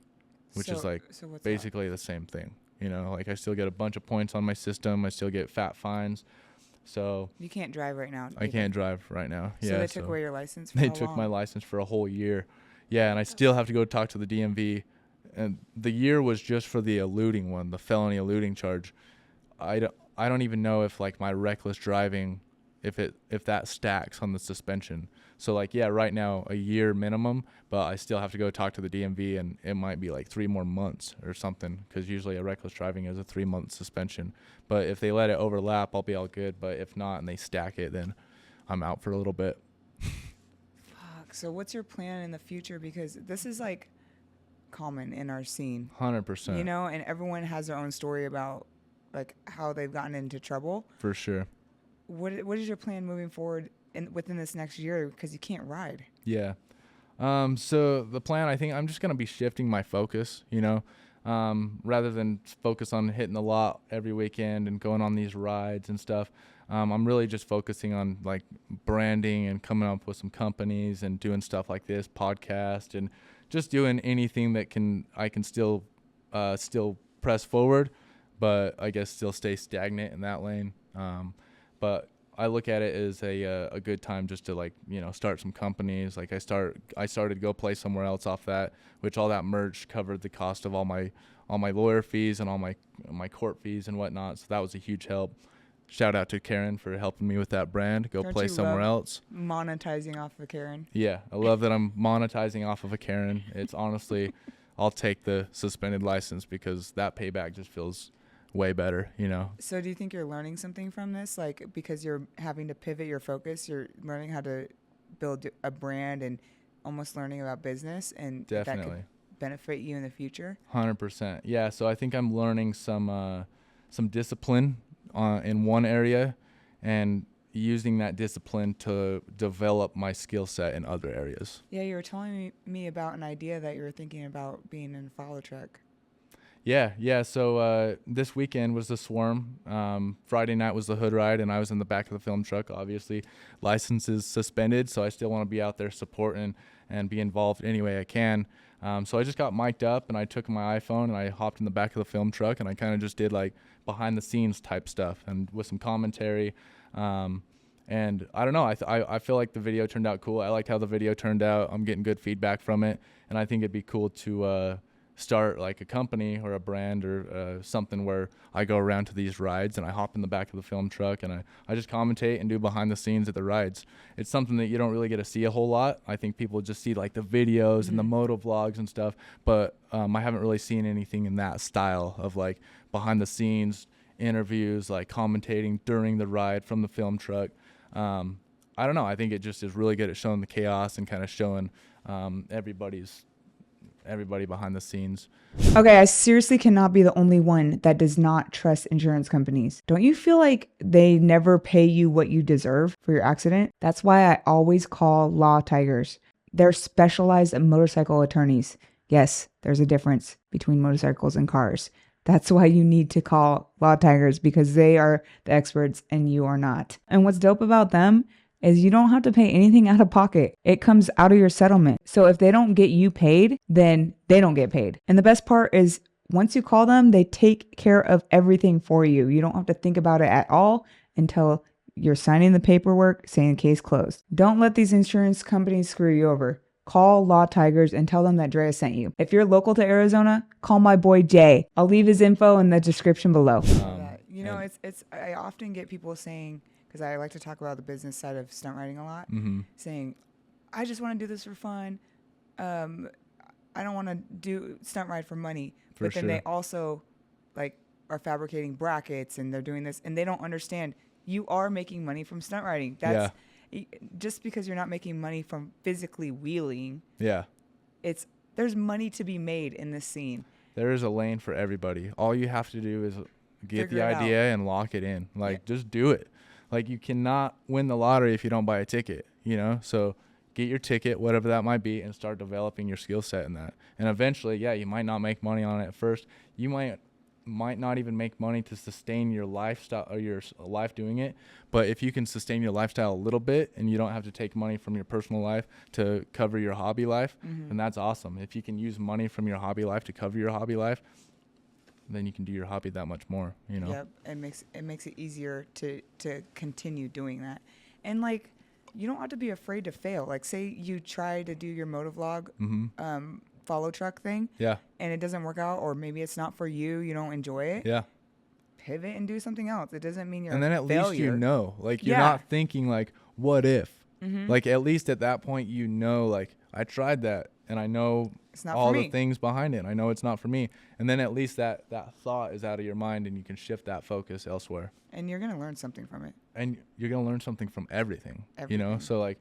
which is like what's basically the same thing. You know, like I still get a bunch of points on my system. I still get fat fines. So You can't drive right now. I can't drive right now. So yeah, they took away your license for they how took long? my license for a whole year. Yeah, and I still have to go talk to the DMV. And the year was just for the eluding one, the felony eluding charge. I don't even know if like my reckless driving, if that stacks on the suspension. So like, yeah, right now a year minimum, but I still have to go talk to the DMV, and it might be like 3 more months or something, because usually a reckless driving is a 3-month suspension. But if they let it overlap, I'll be all good. But if not, and they stack it, then I'm out for a little bit. Fuck. So what's your plan in the future? Because this is like common in our scene. 100%. You know, and everyone has their own story about like how they've gotten into trouble. For sure. What is your plan moving forward within this next year? Because you can't ride. Yeah. So the plan, I think I'm just going to be shifting my focus, you know, rather than focus on hitting the lot every weekend and going on these rides and stuff. I'm really just focusing on like branding and coming up with some companies and doing stuff like this podcast, and just doing anything that I can still press forward, but I guess still stay stagnant in that lane. But I look at it as a good time just to like, you know, start some companies. Like I started to go play somewhere else off that, which all that merch covered the cost of all my lawyer fees and all my court fees and whatnot. So that was a huge help. Shout out to Karen for helping me with that brand. Go Don't play you somewhere love else. monetizing off of Karen. Yeah, I love that I'm monetizing off of a Karen. It's honestly, I'll take the suspended license because that payback just feels way better, you know. So do you think you're learning something from this? Like, because you're having to pivot your focus, you're learning how to build a brand and almost learning about business, and that Definitely. could benefit you in the future? 100%. Yeah, so I think I'm learning some discipline in one area and using that discipline to develop my skill set in other areas. Yeah, you were telling me about an idea that you were thinking about being in a follow truck. Yeah. So this weekend was the Swarm. Friday night was the Hood Ride, and I was in the back of the film truck. Obviously, license is suspended, so I still want to be out there supporting and be involved any way I can. So I just got mic'd up, and I took my iPhone, and I hopped in the back of the film truck, and I kind of just did like behind-the-scenes type stuff, and with some commentary. And I don't know, I feel like the video turned out cool. I liked how the video turned out. I'm getting good feedback from it, and I think it'd be cool to start like a company or a brand or something where I go around to these rides and I hop in the back of the film truck and I just commentate and do behind the scenes at the rides. It's something that you don't really get to see a whole lot. I think people just see like the videos and the moto vlogs and stuff, but I haven't really seen anything in that style of like behind the scenes interviews, like commentating during the ride from the film truck. I don't know. I think it just is really good at showing the chaos and kind of showing everybody behind the scenes. Okay, I seriously cannot be the only one that does not trust insurance companies. Don't you feel like they never pay you what you deserve for your accident? That's why I always call Law Tigers. They're specialized motorcycle attorneys. Yes, there's a difference between motorcycles and cars. That's why you need to call Law Tigers, because they are the experts and you are not. And what's dope about them is you don't have to pay anything out of pocket. It comes out of your settlement. So if they don't get you paid, then they don't get paid. And the best part is once you call them, they take care of everything for you. You don't have to think about it at all until you're signing the paperwork saying case closed. Don't let these insurance companies screw you over. Call Law Tigers and tell them that Drea sent you. If you're local to Arizona, call my boy Jay. I'll leave his info in the description below. You know, I often get people saying, because I like to talk about the business side of stunt riding a lot, saying, I just want to do this for fun. I don't want to do stunt ride for money. But then they also like are fabricating brackets and they're doing this and they don't understand you are making money from stunt riding. That's just because you're not making money from physically wheeling. Yeah. There's money to be made in this scene. There is a lane for everybody. All you have to do is get the idea and lock it in. Like just do it. Like you cannot win the lottery if you don't buy a ticket, you know? So get your ticket, whatever that might be, and start developing your skill set in that. And eventually, you might not make money on it at first. You might not even make money to sustain your lifestyle or your life doing it. But if you can sustain your lifestyle a little bit and you don't have to take money from your personal life to cover your hobby life, then that's awesome. If you can use money from your hobby life to cover your hobby life, then you can do your hobby that much more, you know? Yep, it makes it easier to continue doing that. And like, you don't have to be afraid to fail. Like say you try to do your motovlog follow truck thing. Yeah. And it doesn't work out, or maybe it's not for you, you don't enjoy it. Yeah. Pivot and do something else. It doesn't mean you're And then at least you know. Like you're not thinking like, what if? Like at least at that point you know, like I tried that and I know all the things behind it. I know it's not for me. And then at least that thought is out of your mind and you can shift that focus elsewhere. And you're going to learn something from it. And you're going to learn something from everything, you know? So like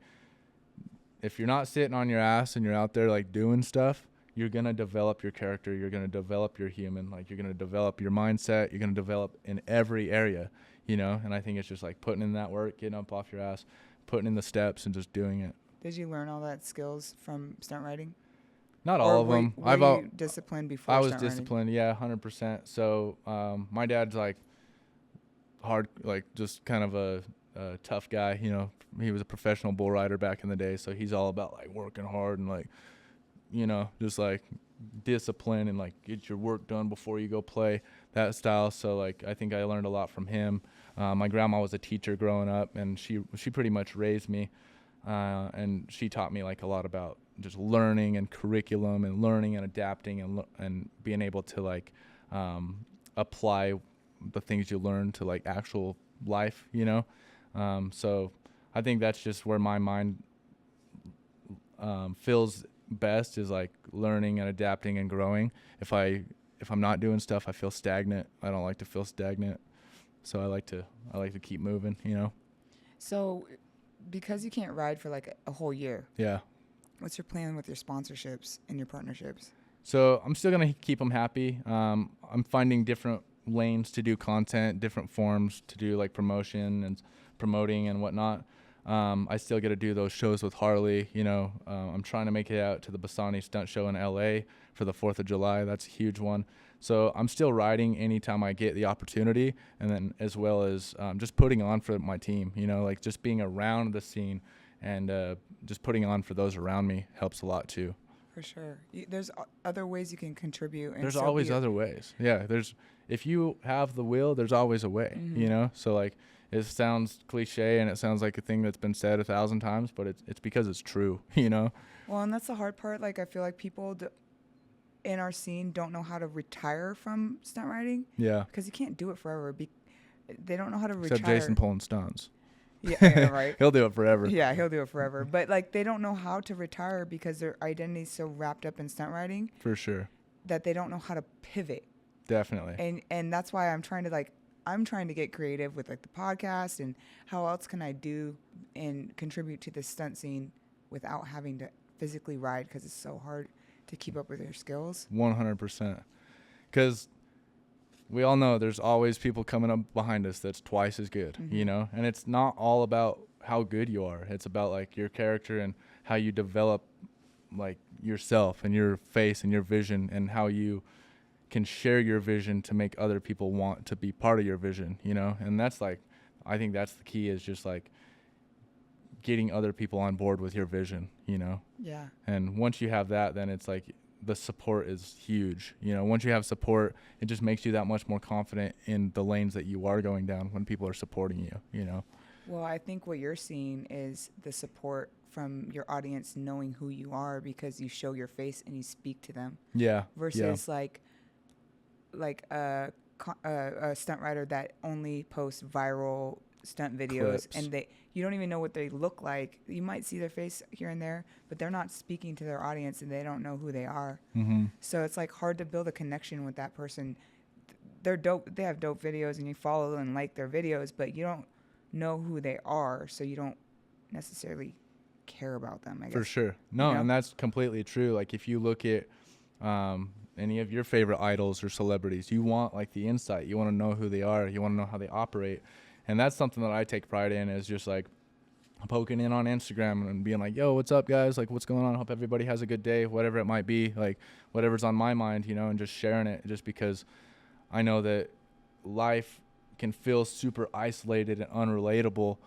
if you're not sitting on your ass and you're out there like doing stuff, you're going to develop your character. You're going to develop your human. Like you're going to develop your mindset. You're going to develop in every area, you know? And I think it's just like putting in that work, getting up off your ass, putting in the steps and just doing it. Did you learn all that skills from stunt riding? Not all of them. Were you disciplined before I was stunt disciplined, yeah, 100%. So my dad's like hard, like just kind of a tough guy, you know. He was a professional bull rider back in the day, so he's all about like working hard and like, you know, just like discipline and like get your work done before you go play, that style. So like I think I learned a lot from him. My grandma was a teacher growing up, and she pretty much raised me, and she taught me like a lot about just learning and curriculum and learning and adapting and being able to like apply the things you learn to like actual life, you know. So I think that's just where my mind feels best, is like learning and adapting and growing. If I'm not doing stuff, I feel stagnant. I don't like to feel stagnant. So I like to keep moving, you know. So because you can't ride for like a whole year, Yeah. what's your plan with your sponsorships and your partnerships? So I'm still going to keep them happy. I'm finding different lanes to do content, different forms to do like promotion and promoting and whatnot. I still get to do those shows with Harley, you know. I'm trying to make it out to the Bassani stunt show in LA for the 4th of July. That's a huge one. So I'm still riding anytime I get the opportunity, and then as well as just putting on for my team, you know, like just being around the scene and just putting on for those around me helps a lot too. For sure. There's other ways you can contribute. And There's still always be other ways. Yeah, if you have the will, there's always a way, you know? So like it sounds cliche and it sounds like a thing that's been said 1,000 times, but it's because it's true, you know? Well, and that's the hard part. Like, I feel like people in our scene don't know how to retire from stunt riding. Yeah. Because you can't do it forever. They don't know how to Except retire. Jason pulling stunts. Yeah, right. He'll do it forever. Yeah, he'll do it forever. But like, they don't know how to retire because their identity is so wrapped up in stunt riding For sure. that they don't know how to pivot. Definitely. And that's why I'm trying to get creative with like the podcast and how else can I do and contribute to the stunt scene without having to physically ride, because it's so hard to keep up with your skills. 100%. Because we all know there's always people coming up behind us that's twice as good, you know? And it's not all about how good you are. It's about like your character and how you develop like yourself and your face and your vision, and how you can share your vision to make other people want to be part of your vision, you know? And that's like, I think that's the key, is just like getting other people on board with your vision, you know? Yeah. And once you have that, then it's like the support is huge. You know, once you have support, it just makes you that much more confident in the lanes that you are going down when people are supporting you, you know? Well, I think what you're seeing is the support from your audience knowing who you are because you show your face and you speak to them. Yeah. Versus like a stunt rider that only posts viral stunt videos Clips. and you don't even know what they look like. You might see their face here and there, but they're not speaking to their audience and they don't know who they are. Mm-hmm. So it's like hard to build a connection with that person. They're dope. They have dope videos and you follow and like their videos, but you don't know who they are, so you don't necessarily care about them, I guess. For sure. No, You know? and that's completely true. Like if you look at any of your favorite idols or celebrities, you want like the insight. You want to know who they are. You want to know how they operate. And that's something that I take pride in, is just like poking in on Instagram and being like, yo, what's up, guys? Like, what's going on? I hope everybody has a good day, whatever it might be, like whatever's on my mind, you know, and just sharing it, just because I know that life can feel super isolated and unrelatable,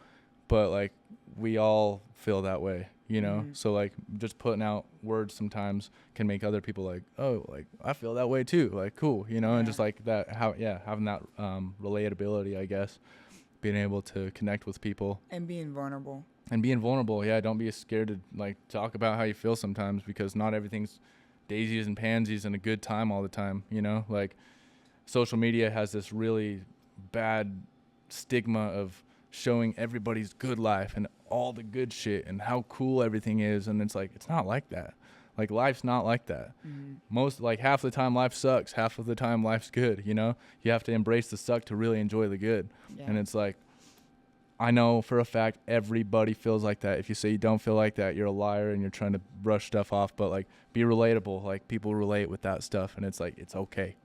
but like we all feel that way, you know? Mhm. So like just putting out words sometimes can make other people like, oh, like I feel that way too. Like, cool, you know? And Yeah. just like that, having that relatability, I guess, being able to connect with people And being vulnerable. and being vulnerable. Yeah. Don't be scared to like talk about how you feel sometimes, because not everything's daisies and pansies and a good time all the time, you know? Like social media has this really bad stigma of showing everybody's good life and all the good shit and how cool everything is, and it's like, it's not like that. Like life's not like that. Most, like half the time life sucks, half of the time life's good, you know? You have to embrace the suck to really enjoy the good. Yeah. And it's like, I know for a fact everybody feels like that. If you say you don't feel like that, you're a liar and you're trying to brush stuff off. But like, be relatable. Like people relate with that stuff, and it's like, it's okay.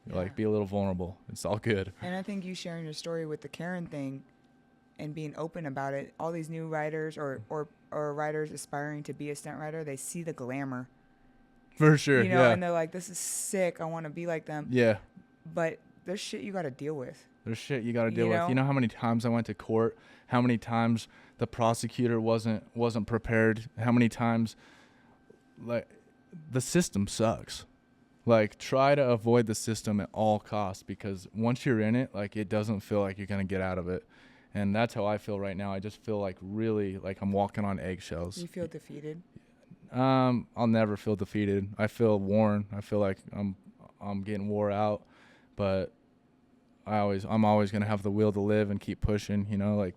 Yeah. Like be a little vulnerable. It's all good. And I think you sharing your story with the Karen thing and being open about it, all these new riders or riders aspiring to be a stunt rider, they see the glamour, For sure. you know, Yeah. and they're like, this is sick. I want to be like them. Yeah. But there's shit you got to deal with. There's shit you got to deal You with. know? You know how many times I went to court? How many times the prosecutor wasn't prepared? How many times, like, the system sucks. Like, try to avoid the system at all costs, because once you're in it, like, it doesn't feel like you're going to get out of it. And that's how I feel right now. I just feel like really like I'm walking on eggshells. You feel defeated? I'll never feel defeated. I feel worn. I feel like I'm getting wore out, but I'm always going to have the will to live and keep pushing, you know, like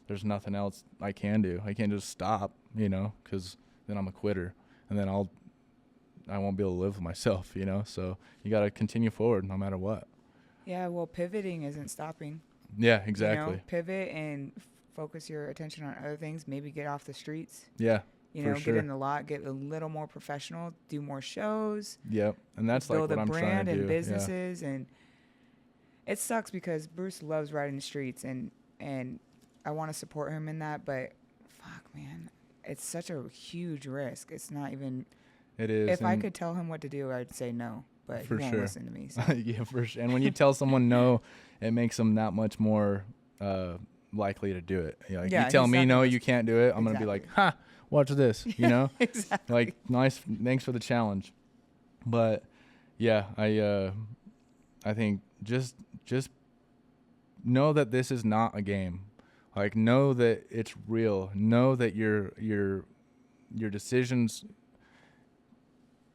there's nothing else I can do. I can't just stop, you know, cuz then I'm a quitter, and then I won't be able to live with myself, you know? So you got to continue forward no matter what. Yeah, well, pivoting isn't stopping. Yeah, exactly. You know, pivot and focus your attention on other things. Maybe get off the streets. Yeah. You for know, sure. get in the lot, get a little more professional, do more shows. Yep. And that's like build what a I'm trying brand to do. and businesses. And it sucks because Bruce loves riding the streets, and I want to support him in that, but fuck, man, it's such a huge risk. It's not even. It is. If I could tell him what to do, I'd say no, but he For won't sure. listen to me. So. Yeah, for sure. And when you tell someone no, it makes them that much more likely to do it. Like, Yeah, you tell he's me not no, gonna- you can't do it, I'm gonna be like, ha, watch this, you know? Exactly. Like, nice, thanks for the challenge. But yeah, I think just know that this is not a game. Like, know that it's real. Know that your decisions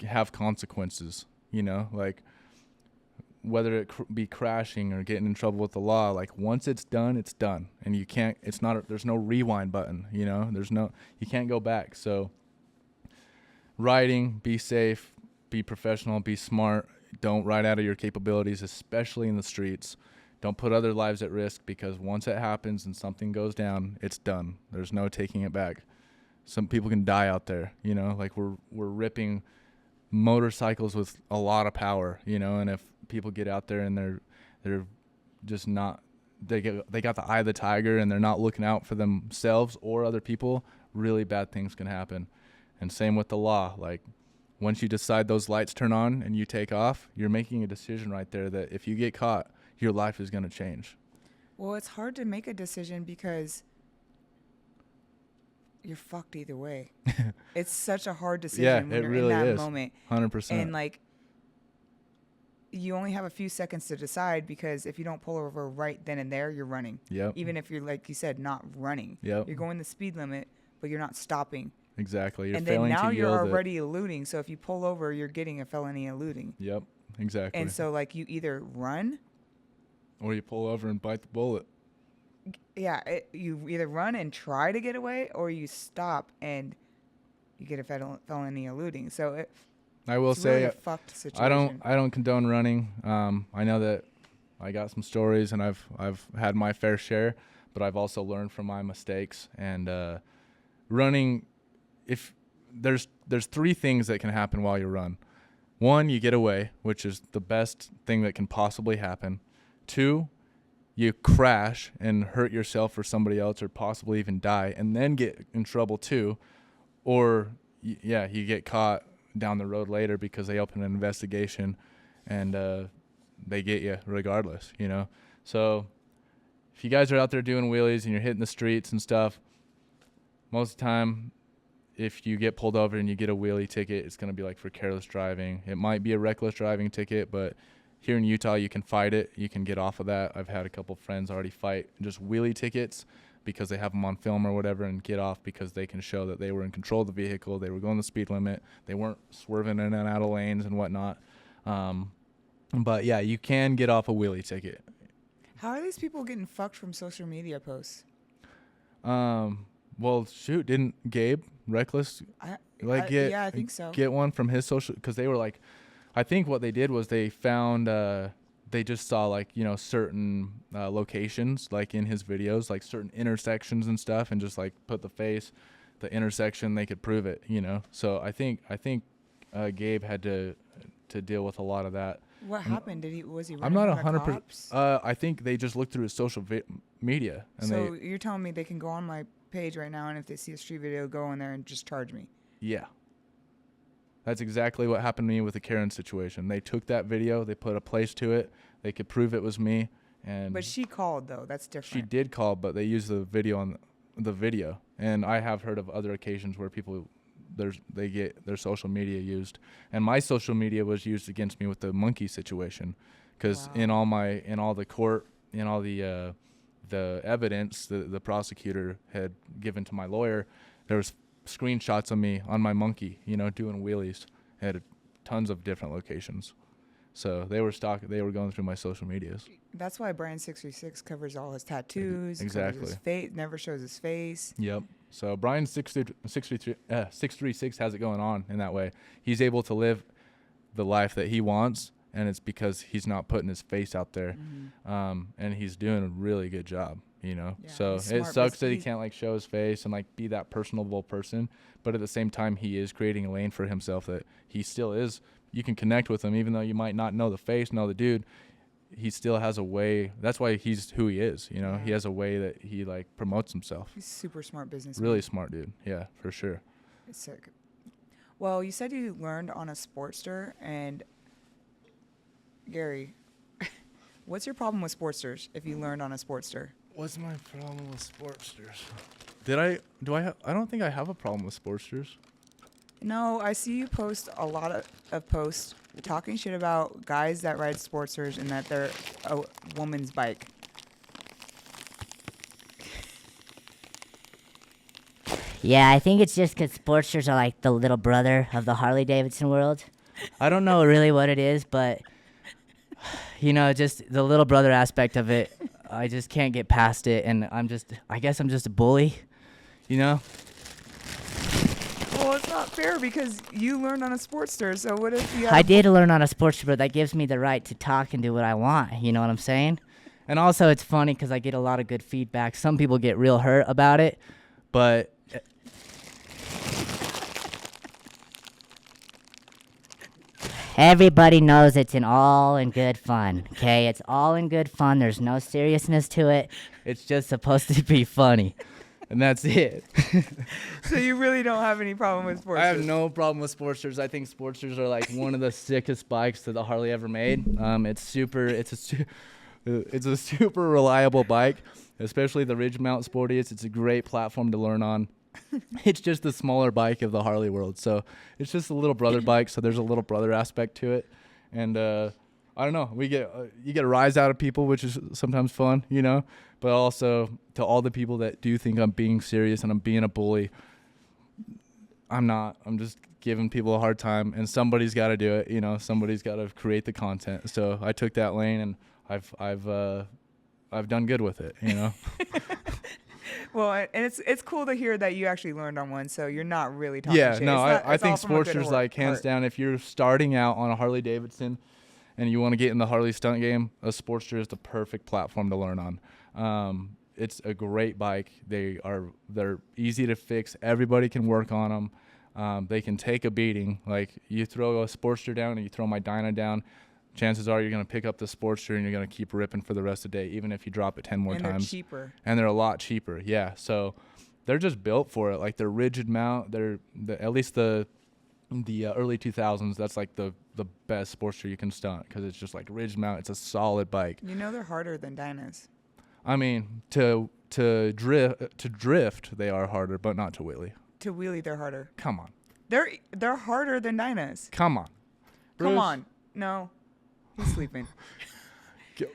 have consequences, you know, like whether it be crashing or getting in trouble with the law. Like, once it's done, and you can't, there's no rewind button, you know, you can't go back. So riding, be safe, be professional, be smart. Don't ride out of your capabilities, especially in the streets. Don't put other lives at risk, because once it happens and something goes down, it's done. There's no taking it back. Some people can die out there, you know, like we're ripping motorcycles with a lot of power, you know, and if people get out there and they're just not, they got the eye of the tiger and they're not looking out for themselves or other people, really bad things can happen. And same with the law. Like, once you decide those lights turn on and you take off, you're making a decision right there that if you get caught, your life is going to change. Well, it's hard to make a decision because you're fucked either way. It's such a hard decision Yeah, when it you're really in that is. moment. 100%. And like, you only have a few seconds to decide, because if you don't pull over right then and there, you're running. Yep. Even if you're, like you said, not running. Yep. You're going the speed limit, but you're not stopping. Exactly. You're and then failing now to you're yield it. already eluding. So if you pull over, you're getting a felony eluding. Yep. Exactly. And so like, you either run. Or you pull over and bite the bullet. Yeah, you either run and try to get away, or you stop and you get a felony eluding. So I will it's really say, a fucked situation. I don't condone running. I know that I got some stories and I've had my fair share, but I've also learned from my mistakes. And running, if there's three things that can happen while you run. One, you get away, which is the best thing that can possibly happen. Two, you crash and hurt yourself or somebody else, or possibly even die, and then get in trouble too. Or you get caught down the road later because they open an investigation and they get you regardless, you know. So if you guys are out there doing wheelies and you're hitting the streets and stuff, most of the time, if you get pulled over and you get a wheelie ticket, it's going to be like for careless driving. It might be a reckless driving ticket, but here in Utah, you can fight it. You can get off of that. I've had a couple friends already fight just wheelie tickets because they have them on film or whatever, and get off because they can show that they were in control of the vehicle, they were going the speed limit, they weren't swerving in and out of lanes and whatnot. But yeah, you can get off a wheelie ticket. How are these people getting fucked from social media posts? Well, shoot, didn't Gabe Reckless Yeah, I think so. get one from his social, because they were like, I think what they did was they found they just saw like, you know, certain locations like in his videos, like certain intersections and stuff, and just like put the intersection, they could prove it, you know. So I think Gabe had to deal with a lot of that. What happened? Was he I'm running not from the 100%. cops? I think they just looked through his social media, and So you're telling me they can go on my page right now, and if they see a street video, go in there and just charge me? yeah. That's exactly what happened to me with the Karen situation. They took that video, they put a place to it, they could prove it was me, and But she called, though. That's different. she did call, but they used the video on the video. And I have heard of other occasions where people they get their social media used, and my social media was used against me with the monkey situation, because in all the court, in all the evidence the prosecutor had given to my lawyer, there was screenshots of me on my monkey, doing wheelies at tons of different locations. So they were going through my social medias. That's why Brian 636 covers all his tattoos. Exactly. Covers his face, never shows his face. Yep. So Brian 636 has it going on in that way. He's able to live the life that he wants, and it's because he's not putting his face out there. Mm-hmm. And he's doing a really good job, Yeah, So he's it smart, sucks but that he he's- can't show his face and be that personable person, but at the same time he is creating a lane for himself that he still is. You can connect with him even though you might not know the face, know the dude. He still has a way. That's why he's who he is, Yeah. He has a way that he promotes himself. He's super smart businessman. Really smart dude. Yeah, for sure. It's sick. Well, you said you learned on a Sportster, and Gary, what's your problem with Sportsters if you learned on a Sportster? What's my problem with Sportsters? I don't think I have a problem with Sportsters. No, I see you post a lot of posts talking shit about guys that ride Sportsters and that they're a woman's bike. Yeah, I think it's just because Sportsters are like the little brother of the Harley Davidson world. I don't know really what it is, but just the little brother aspect of it. I just can't get past it, and I guess I'm just a bully, Well, it's not fair because you learned on a Sportster. So what if you? I did learn on a Sportster, but that gives me the right to talk and do what I want. You know what I'm saying? And also, it's funny because I get a lot of good feedback. Some people get real hurt about it, but everybody knows it's all in good fun. Okay, it's all in good fun. There's no seriousness to it. It's just supposed to be funny, and that's it. So you really don't have any problem with Sportsters? I have no problem with Sportsters. I think Sportsters are one of the sickest bikes that the Harley ever made. It's a super reliable bike, especially the ridge mount Sporty. It's a great platform to learn on. It's just the smaller bike of the Harley world, so it's just a little brother bike. So there's a little brother aspect to it, and I don't know. You get a rise out of people, which is sometimes fun, But also to all the people that do think I'm being serious and I'm being a bully, I'm not. I'm just giving people a hard time, and somebody's got to do it. Somebody's got to create the content. So I took that lane, and I've done good with it. Well, and it's cool to hear that you actually learned on one, so you're not really talking shit. I think it's all from a good Sportsters hands heart. down. If you're starting out on a Harley Davidson, and you want to get in the Harley stunt game, a Sportster is the perfect platform to learn on. It's a great bike. They're easy to fix. Everybody can work on them. They can take a beating. You throw a Sportster down and you throw my Dyna down, chances are you're going to pick up the Sportster and you're going to keep ripping for the rest of the day, even if you drop it 10 more And times. they're cheaper. And they're a lot cheaper, yeah. So they're just built for it. They're rigid mount. At least the early 2000s, that's the best Sportster you can stunt because it's just rigid mount. It's a solid bike. They're harder than Dynas. I mean, to drift they are harder, but not to wheelie. To wheelie, they're harder. Come on. They're harder than Dynas. Come on. Come Bruce? on. No. He's sleeping.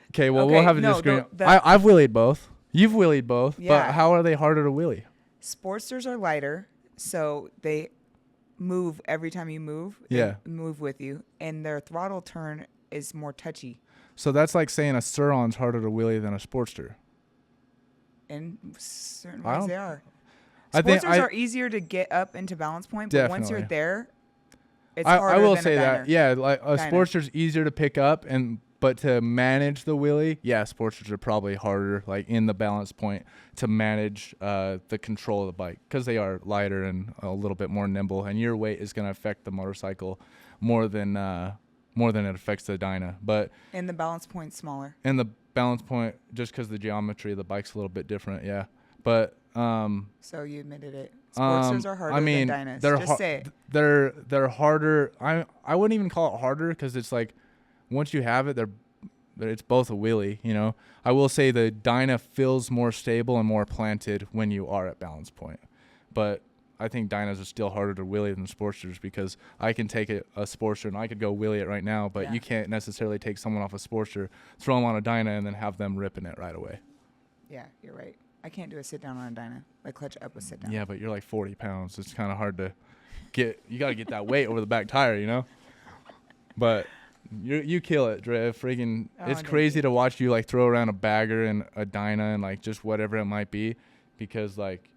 Okay, well, Okay, we'll have a no, disagreement. the- I've wheelied both. You've wheelied both, Yeah. but how are they harder to wheelie? Sportsters are lighter, so they move every time you move. They Yeah. move with you, and their throttle turn is more touchy. So that's like saying a Suron's harder to wheelie than a Sportster. In certain I ways, don't- they are. I think Sportsters are easier to get up into balance point, but once you're Definitely. there, it's harder I will than say a that. Dyna. Yeah, a Dyna. Sportster's easier to pick up, but to manage the wheelie, yeah, Sportsters are probably harder, in the balance point, to manage the control of the bike because they are lighter and a little bit more nimble, and your weight is going to affect the motorcycle more than it affects the Dyna. But And the balance point's smaller. in the balance point, just because the geometry of the bike's a little bit different, yeah. But So you admitted it. Sportsters are harder than Dynas. they're Just say it. they're harder. I wouldn't even call it harder because it's once you have it, it's both a wheelie. I will say the Dyna feels more stable and more planted when you are at balance point, but I think dynos are still harder to wheelie than sportsters because I can take a sportster and I could go wheelie it right now, but you can't necessarily take someone off a sportster, throw them on a dyno, and then have them ripping it right away. Yeah, you're right. I can't do a sit down on a dyno. Like clutch up a sit down. Yeah, but you're like 40 pounds. It's kind of hard to get. You got to get that weight over the back tire, you know? But you kill it, Dre. Freaking, it's crazy to watch you like throw around a bagger and a dyna and like just whatever it might be, because like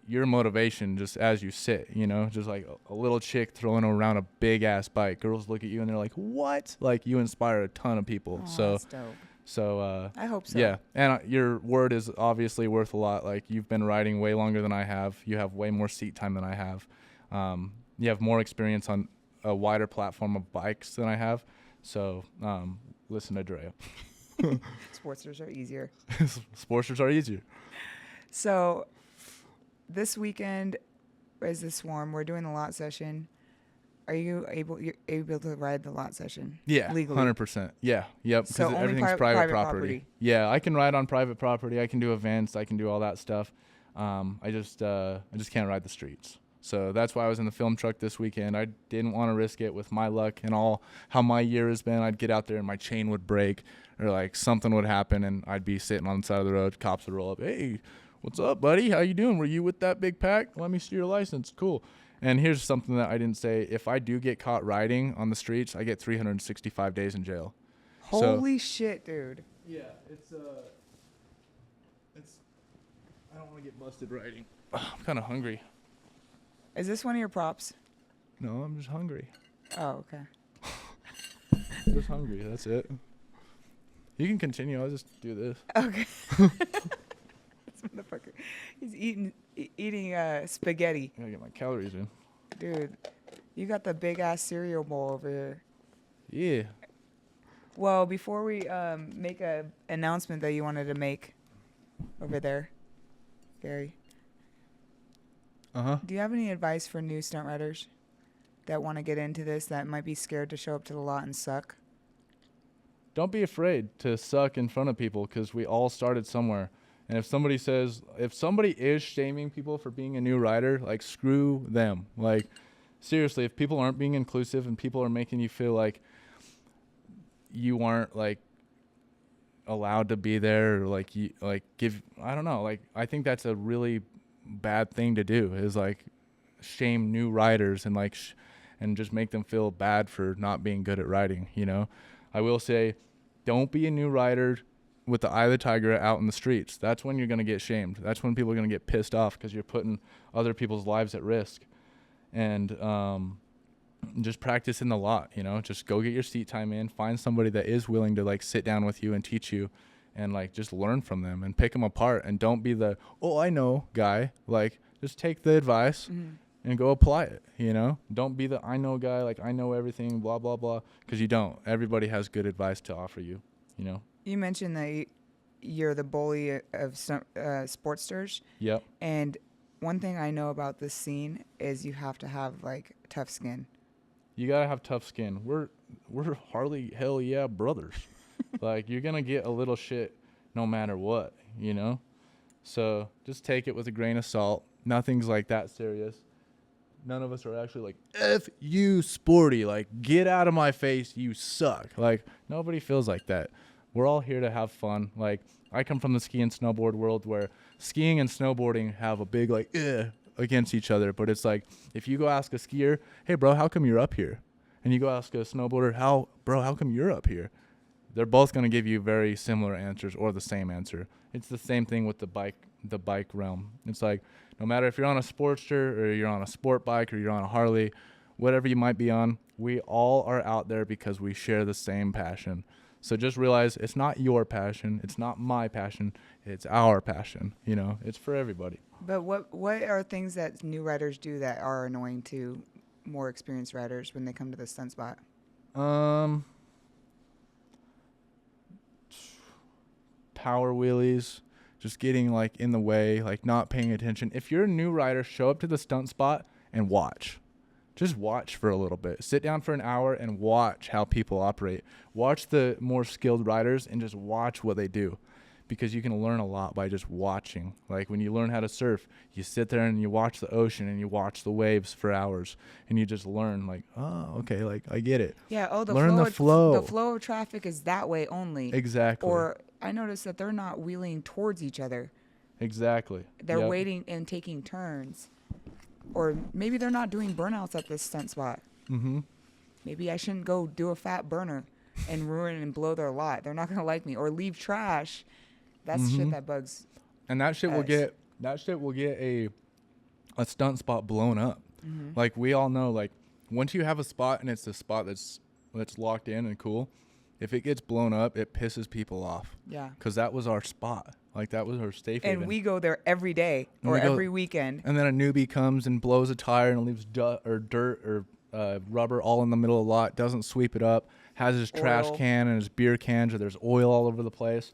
your motivation just as you sit, you know, just like a little chick throwing around a big ass bike. Girls look at you and they're like, "What?" Like you inspire a ton of people. Oh, that's dope. So I hope so. Yeah, and your word is obviously worth a lot. Like you've been riding way longer than I have. You have way more seat time than I have. You have more experience on a wider platform of bikes than I have. So listen to Drea. Sportsters are easier. Sportsters are easier. So this weekend is the Swarm. We're doing the lot session. Are you able to ride the lot session? Yeah, legally? 100%. Yeah, yep. Because So only everything's private property. Yeah, I can ride on private property. I can do events. I can do all that stuff. I just can't ride the streets. So that's why I was in the film truck this weekend. I didn't want to risk it with my luck and all how my year has been. I'd get out there and my chain would break or like something would happen and I'd be sitting on the side of the road. Cops would roll up. "Hey, what's up, buddy? How you doing? Were you with that big pack? Let me see your license." Cool. And here's something that I didn't say. If I do get caught riding on the streets, I get 365 days in jail. Holy shit, dude. Yeah, it's I don't want to get busted riding. I'm kind of hungry. Is this one of your props? No, I'm just hungry. Oh, okay. Just hungry. That's it. You can continue. I'll just do this. Okay. This motherfucker. He's eating spaghetti. I gotta get my calories in. Dude, you got the big ass cereal bowl over here. Yeah. Well, before we make a announcement that you wanted to make over there, Gary, do you have any advice for new stunt riders that want to get into this that might be scared to show up to the lot and suck? Don't be afraid to suck in front of people because we all started somewhere. And if somebody is shaming people for being a new rider, like screw them. Like seriously, if people aren't being inclusive and people are making you feel like you aren't like allowed to be there or like you like give, I don't know, like I think that's a really bad thing to do is like shame new riders and like and just make them feel bad for not being good at riding, you know. I will say don't be a new rider with the eye of the tiger out in the streets. That's when you're going to get shamed. That's when people are going to get pissed off because you're putting other people's lives at risk. And just practice in the lot, you know. Just go get your seat time in. Find somebody that is willing to like sit down with you and teach you and like just learn from them and pick them apart. And don't be the, "Oh, I know" guy. Like just take the advice and go apply it, you know. Don't be the "I know" guy, like I know everything, blah, blah, blah, because you don't. Everybody has good advice to offer you, you know. You mentioned that you're the bully of sportsters. Yep. And one thing I know about this scene is you have to have like tough skin. You gotta have tough skin. We're Harley hell yeah brothers. Like you're gonna get a little shit no matter what, you know. So just take it with a grain of salt. Nothing's like that serious. None of us are actually like, "F you, sporty." Like get out of my face, you suck. Like nobody feels like that. We're all here to have fun. Like I come from the ski and snowboard world where skiing and snowboarding have a big like against each other. But it's like if you go ask a skier, "Hey bro, how come you're up here?" And you go ask a snowboarder, how come you're up here?" They're both gonna give you very similar answers or the same answer. It's the same thing with the bike realm. It's like no matter if you're on a Sportster or you're on a sport bike or you're on a Harley, whatever you might be on, we all are out there because we share the same passion. So just realize it's not your passion, it's not my passion, it's our passion. You know, it's for everybody. But what are things that new riders do that are annoying to more experienced riders when they come to the stunt spot? Power wheelies, just getting like in the way, like not paying attention. If you're a new rider, show up to the stunt spot and watch. Just watch for a little bit. Sit down for an hour and watch how people operate. Watch the more skilled riders and just watch what they do. because you can learn a lot by just watching. Like when you learn how to surf, you sit there and you watch the ocean and you watch the waves for hours and you just learn like, oh, okay, like I get it. Yeah. Oh, the Learn flow. the flow. The flow of traffic is that way only. Exactly. Or I noticed that they're not wheeling towards each other. Exactly. They're Yep. waiting and taking turns. Or maybe they're not doing burnouts at this stunt spot. Mm-hmm. Maybe I shouldn't go do a fat burner and ruin and blow their lot. They're not going to like me. Or leave trash. That's Mm-hmm. shit that bugs. And that shit will us. get a stunt spot blown up. Mm-hmm. Like we all know, like once you have a spot and it's a spot that's locked in and cool, if it gets blown up, it pisses people off. Yeah. Because that was our spot. Like that was our safe haven. And we go there every day And or we go- every weekend. And then a newbie comes and blows a tire and leaves dirt or rubber all in the middle of the lot, doesn't sweep it up, has his trash Oil. can and his beer cans, or there's oil all over the place.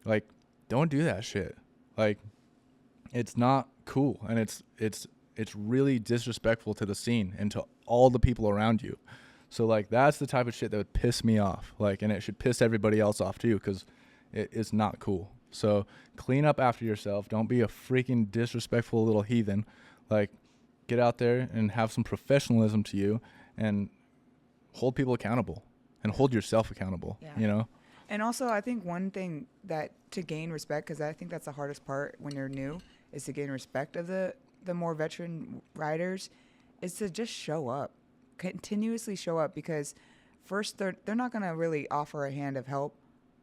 Like, don't do that shit. Like, it's not cool, and it's really disrespectful to the scene and to all the people around you. So like, that's the type of shit that would piss me off. Like, and it should piss everybody else off too, because it's not cool. So clean up after yourself. Don't be a freaking disrespectful little heathen. Like, get out there and have some professionalism to you and hold people accountable and hold yourself accountable, Yeah. you know? And also, I think one thing that to gain respect, because I think that's the hardest part when you're new, is to gain respect of the more veteran riders, is to just show up, continuously show up. Because first, they're not gonna really offer a hand of help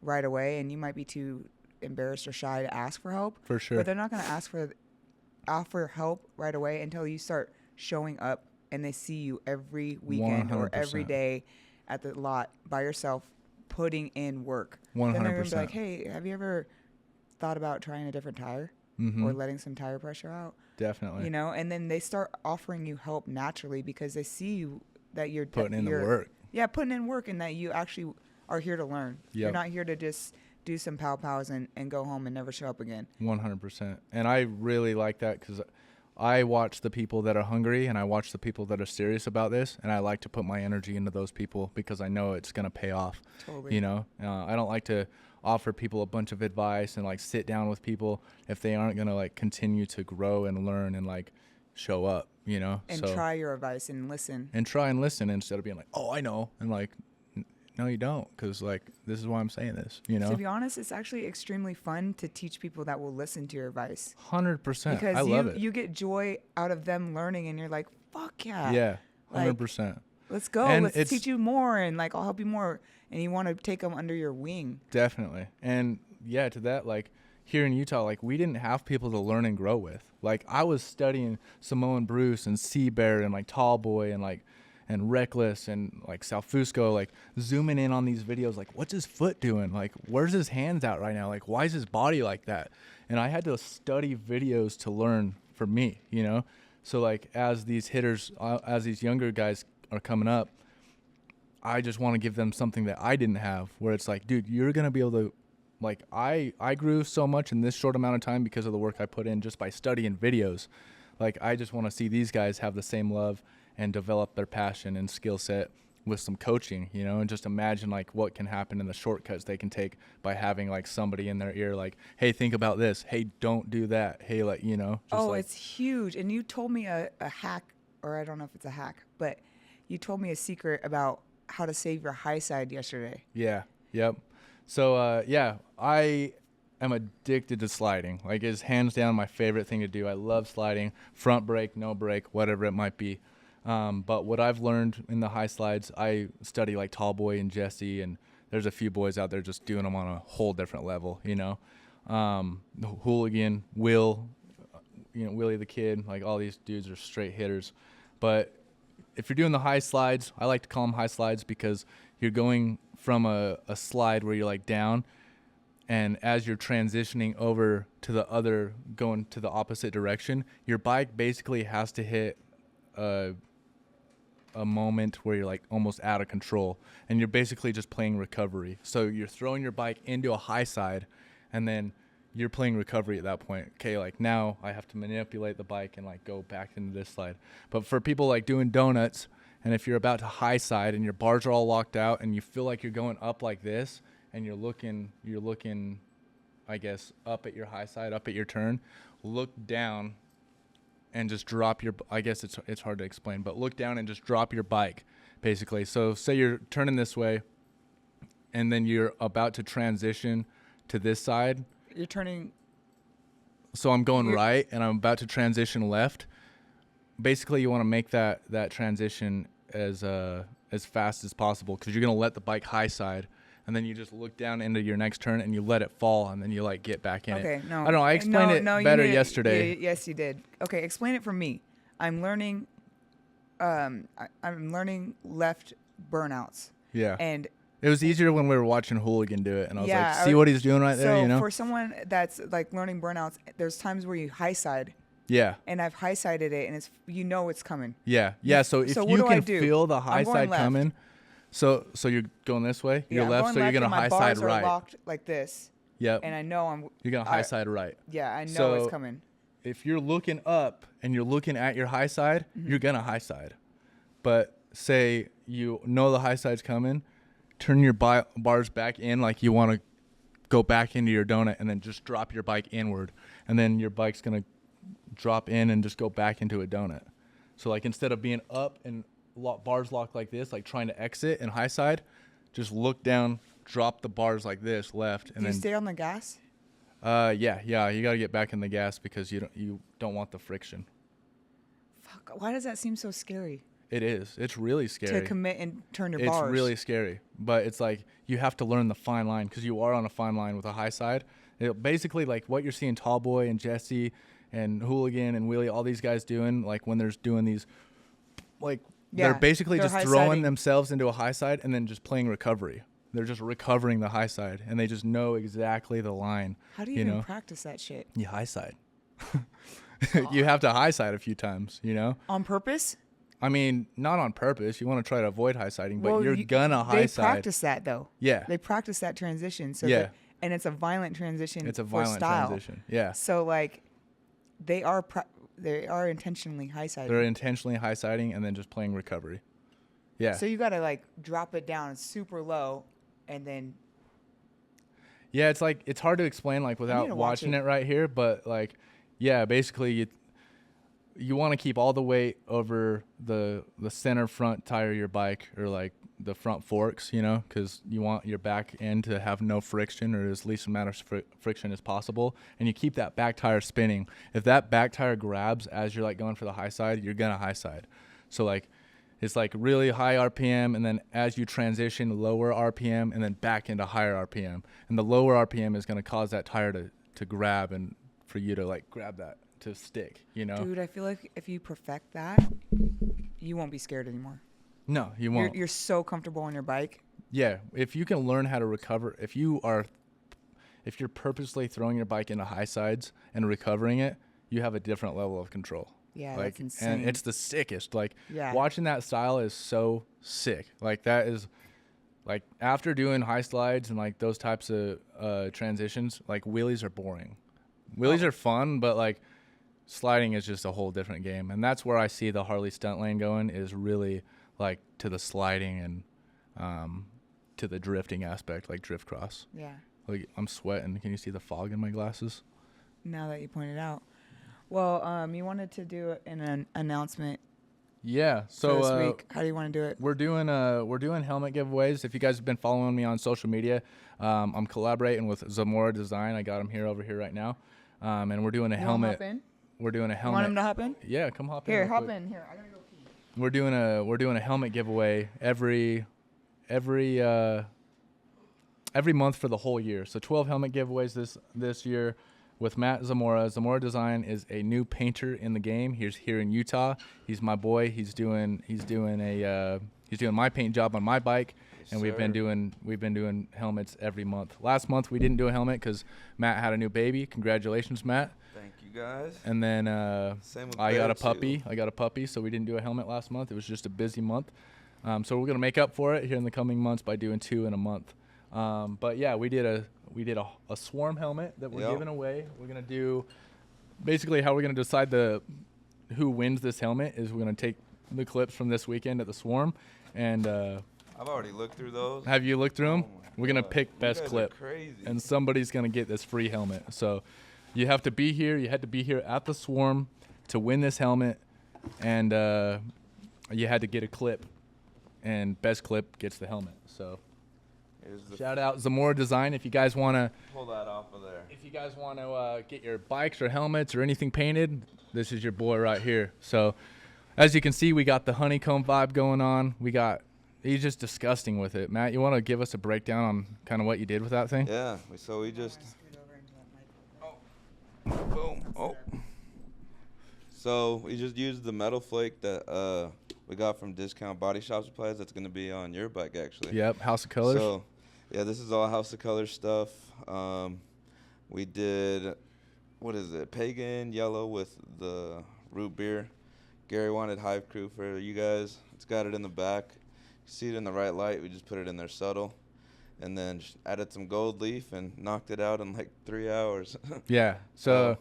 right away, and you might be too embarrassed or shy to ask for help. For sure. But they're not gonna offer help right away until you start showing up and they see you every weekend or every 100%. day at the lot by yourself, putting in work. Then they're gonna be 100%. like, hey, have you ever thought about trying a different tire Mm-hmm. or letting some tire pressure out? Definitely. You know, and then they start offering you help naturally because they see you that you're Putting in the you're- work. Yeah, putting in work, and that you actually are here to learn. You're Yep. not here to just do some pows and go home and never show up again. 100%. And I really like that because I watch the people that are hungry and I watch the people that are serious about this, and I like to put my energy into those people because I know it's going to pay off. Totally. You know, I don't like to offer people a bunch of advice and like sit down with people if they aren't going to like continue to grow and learn and like show up, you know? And So- try your advice and listen. and try and listen instead of being like, oh, I know. And like, no, you don't. Because like, this is why I'm saying this, you know? To be honest, it's actually extremely fun to teach people that will listen to your advice. 100%. Because I love it. you get joy out of them learning, and you're like, fuck yeah. Yeah, Like, 100%. Let's go. And Let's it's- teach you more, and like I'll help you more. And you want to take them under your wing. Definitely. And yeah, to that, like here in Utah, like we didn't have people to learn and grow with. Like I was studying Samoan Bruce and Sea Bear and like Tall Boy and like and Reckless and like Salfusco, like zooming in on these videos, like what's his foot doing? Like where's his hands out right now? Like why is his body like that? And I had to study videos to learn for me, you know? So like as these hitters, as these younger guys are coming up, I just want to give them something that I didn't have, where it's like, dude, you're going to be able to, like, I grew so much in this short amount of time because of the work I put in just by studying videos. Like, I just want to see these guys have the same love and develop their passion and skill set with some coaching, you know, and just imagine, like, what can happen in the shortcuts they can take by having, like, somebody in their ear, like, hey, think about this. Hey, don't do that. Hey, like, you know. Just Oh, like, it's huge. And you told me a hack, or I don't know if it's a hack, but you told me a secret about how to save your high side yesterday. Yeah. Yep. So, yeah, I am addicted to sliding. Like, it's hands down my favorite thing to do. I love sliding, front brake, no brake, whatever it might be. But what I've learned in the high slides, I study like Tall Boy and Jesse, and there's a few boys out there just doing them on a whole different level, you know. Hooligan, Will, you know, Willie the Kid, like all these dudes are straight hitters. But if you're doing the high slides, I like to call them high slides because you're going from a slide where you're like down, and as you're transitioning over to the other, going to the opposite direction, your bike basically has to hit a moment where you're like almost out of control, and you're basically just playing recovery. So you're throwing your bike into a high side, and then you're playing recovery at that point. Okay, like now I have to manipulate the bike and like go back into this slide. But for people like doing donuts, and if you're about to high side and your bars are all locked out and you feel like you're going up like this, and you're looking I guess, up at your high side, up at your turn, look down and just drop your, I guess it's hard to explain, but look down and just drop your bike, basically. So say you're turning this way and then you're about to transition to this side. You're turning. So I'm going right and I'm about to transition left. Basically, you want to make that transition as fast as possible because you're going to let the bike high side. And then you just look down into your next turn and you let it fall and then you like get back in it. Okay, no. I don't know. I explained it better yesterday. Yes, you did. Okay, explain it for me. I'm learning. I'm learning left burnouts. Yeah. And it was easier when we were watching Hooligan do it, and I was Yeah, like, see what he's doing right there, so you know? for someone that's like learning burnouts, there's times where you high side, Yeah. and I've high sided it, and it's it's coming. Yeah. Yeah. So if So what you do I can do? feel the I'm high going side left. coming, so you're going this way, Yeah, you're I'm left, going so you're left gonna and my high side bars are right. locked like this, Yep. and I know You're gonna high side right. Yeah, I know So it's coming. if you're looking up and you're looking at your high side, Mm-hmm. you're gonna high side. But say you know the high side's coming, turn your bars back in like you want to go back into your donut, and then just drop your bike inward, and then your bike's gonna drop in and just go back into a donut. So like instead of being up and bars locked like this, like trying to exit and high side, just look down, drop the bars like this left, and Do you then stay on the gas? yeah, you got to get back in the gas because you don't want the friction. Fuck, why does that seem so scary? It is. It's really scary. To commit and turn your It's bars. really scary, but it's like you have to learn the fine line because you are on a fine line with a high side. Basically, like what you're seeing Tallboy and Jesse and Hooligan and Wheelie, all these guys doing, like when they're doing these, like they're basically they're just high throwing siding. themselves into a high side and then just playing recovery. They're just recovering the high side, and they just know exactly the line. How do you even practice that shit? You high side. You have to high side a few times, you know? On purpose? I mean, not on purpose. You want to try to avoid high siding, but Well, you're gonna high side. They practice that though. Yeah. They practice that transition. So Yeah. and it's a violent transition. It's a for violent style. transition. Yeah. So like, they are intentionally high siding. They're intentionally high siding and then just playing recovery. Yeah. So you gotta like drop it down super low, and then Yeah, it's like it's hard to explain like to without watch watching it. it right here, but like yeah, basically you want to keep all the weight over the center front tire of your bike, or like the front forks, you know, because you want your back end to have no friction or as least amount of friction as possible, and you keep that back tire spinning. If that back tire grabs as you're like going for the high side, you're gonna high side. So like it's like really high RPM, and then as you transition, lower RPM, and then back into higher RPM. And the lower RPM is going to cause that tire to grab, and for you to like grab that to stick, you know? dude, I feel like if you perfect that, you won't be scared anymore. No, you won't. You're so comfortable on your bike. Yeah, if you can learn how to recover, if you're purposely throwing your bike into high sides and recovering it, you have a different level of control. Yeah, like, that's insane. and it's the sickest. Like, Yeah. watching that style is so sick. Like, that is, like, after doing high slides and like those types of transitions, like wheelies are boring. Wheelies are fun, but like sliding is just a whole different game. And that's where I see the Harley stunt lane going, is really like to the sliding and to the drifting aspect, like drift cross. Yeah. Like, I'm sweating. Can you see the fog in my glasses? Now that you pointed out. Well, you wanted to do an announcement Yeah. for So this week. How do you want to do it? we're doing helmet giveaways. If you guys have been following me on social media, I'm collaborating with Zamora Design. I got him over here right now, and we're doing a You wanna helmet. hop in? We're doing a You helmet. want him to hop in? Yeah, come hop in. Here, real hop quick. in. Here, I gotta go pee. We're doing a helmet giveaway every month for the whole year. So 12 helmet giveaways this year with Matt Zamora. Zamora Design is a new painter in the game. He's here in Utah. He's my boy. He's doing my paint job on my bike, and we've been doing helmets every month. Last month we didn't do a helmet because Matt had a new baby. Congratulations, Matt. Thank you, guys. And then Same with I got a Bear, too. puppy, so we didn't do a helmet last month. It was just a busy month. So we're gonna make up for it here in the coming months by doing 2 in a month. But yeah, we did a swarm helmet that we're Yep. giving away. We're gonna do basically how we're gonna decide who wins this helmet is we're gonna take the clips from this weekend at the swarm, and I've already looked through those. Have you looked through them? Oh my We're gonna God. pick You best guys are clip, crazy. and somebody's gonna get this free helmet. So you have to be here. You had to be here at the Swarm to win this helmet, and you had to get a clip, and best clip gets the helmet. So Here's the shout out Zamora Design if you guys wanna. pull that off of there. If you guys want to get your bikes or helmets or anything painted, this is your boy right here. So, as you can see, we got the honeycomb vibe going on. He's just disgusting with it. Matt, you want to give us a breakdown on kind of what you did with that thing? Yeah. So we just. Boom. Oh. So we just used the metal flake that we got from Discount Body Shop Supplies. That's gonna be on your bike actually. Yep, House of Colors. So, yeah, this is all House of Colors stuff. We did, what is it, Pagan Yellow with the root beer. Gary wanted Hive Crew for you guys. It's got it in the back. You see it in the right light. We just put it in there subtle. And then just added some gold leaf and knocked it out in like 3 hours. Yeah. So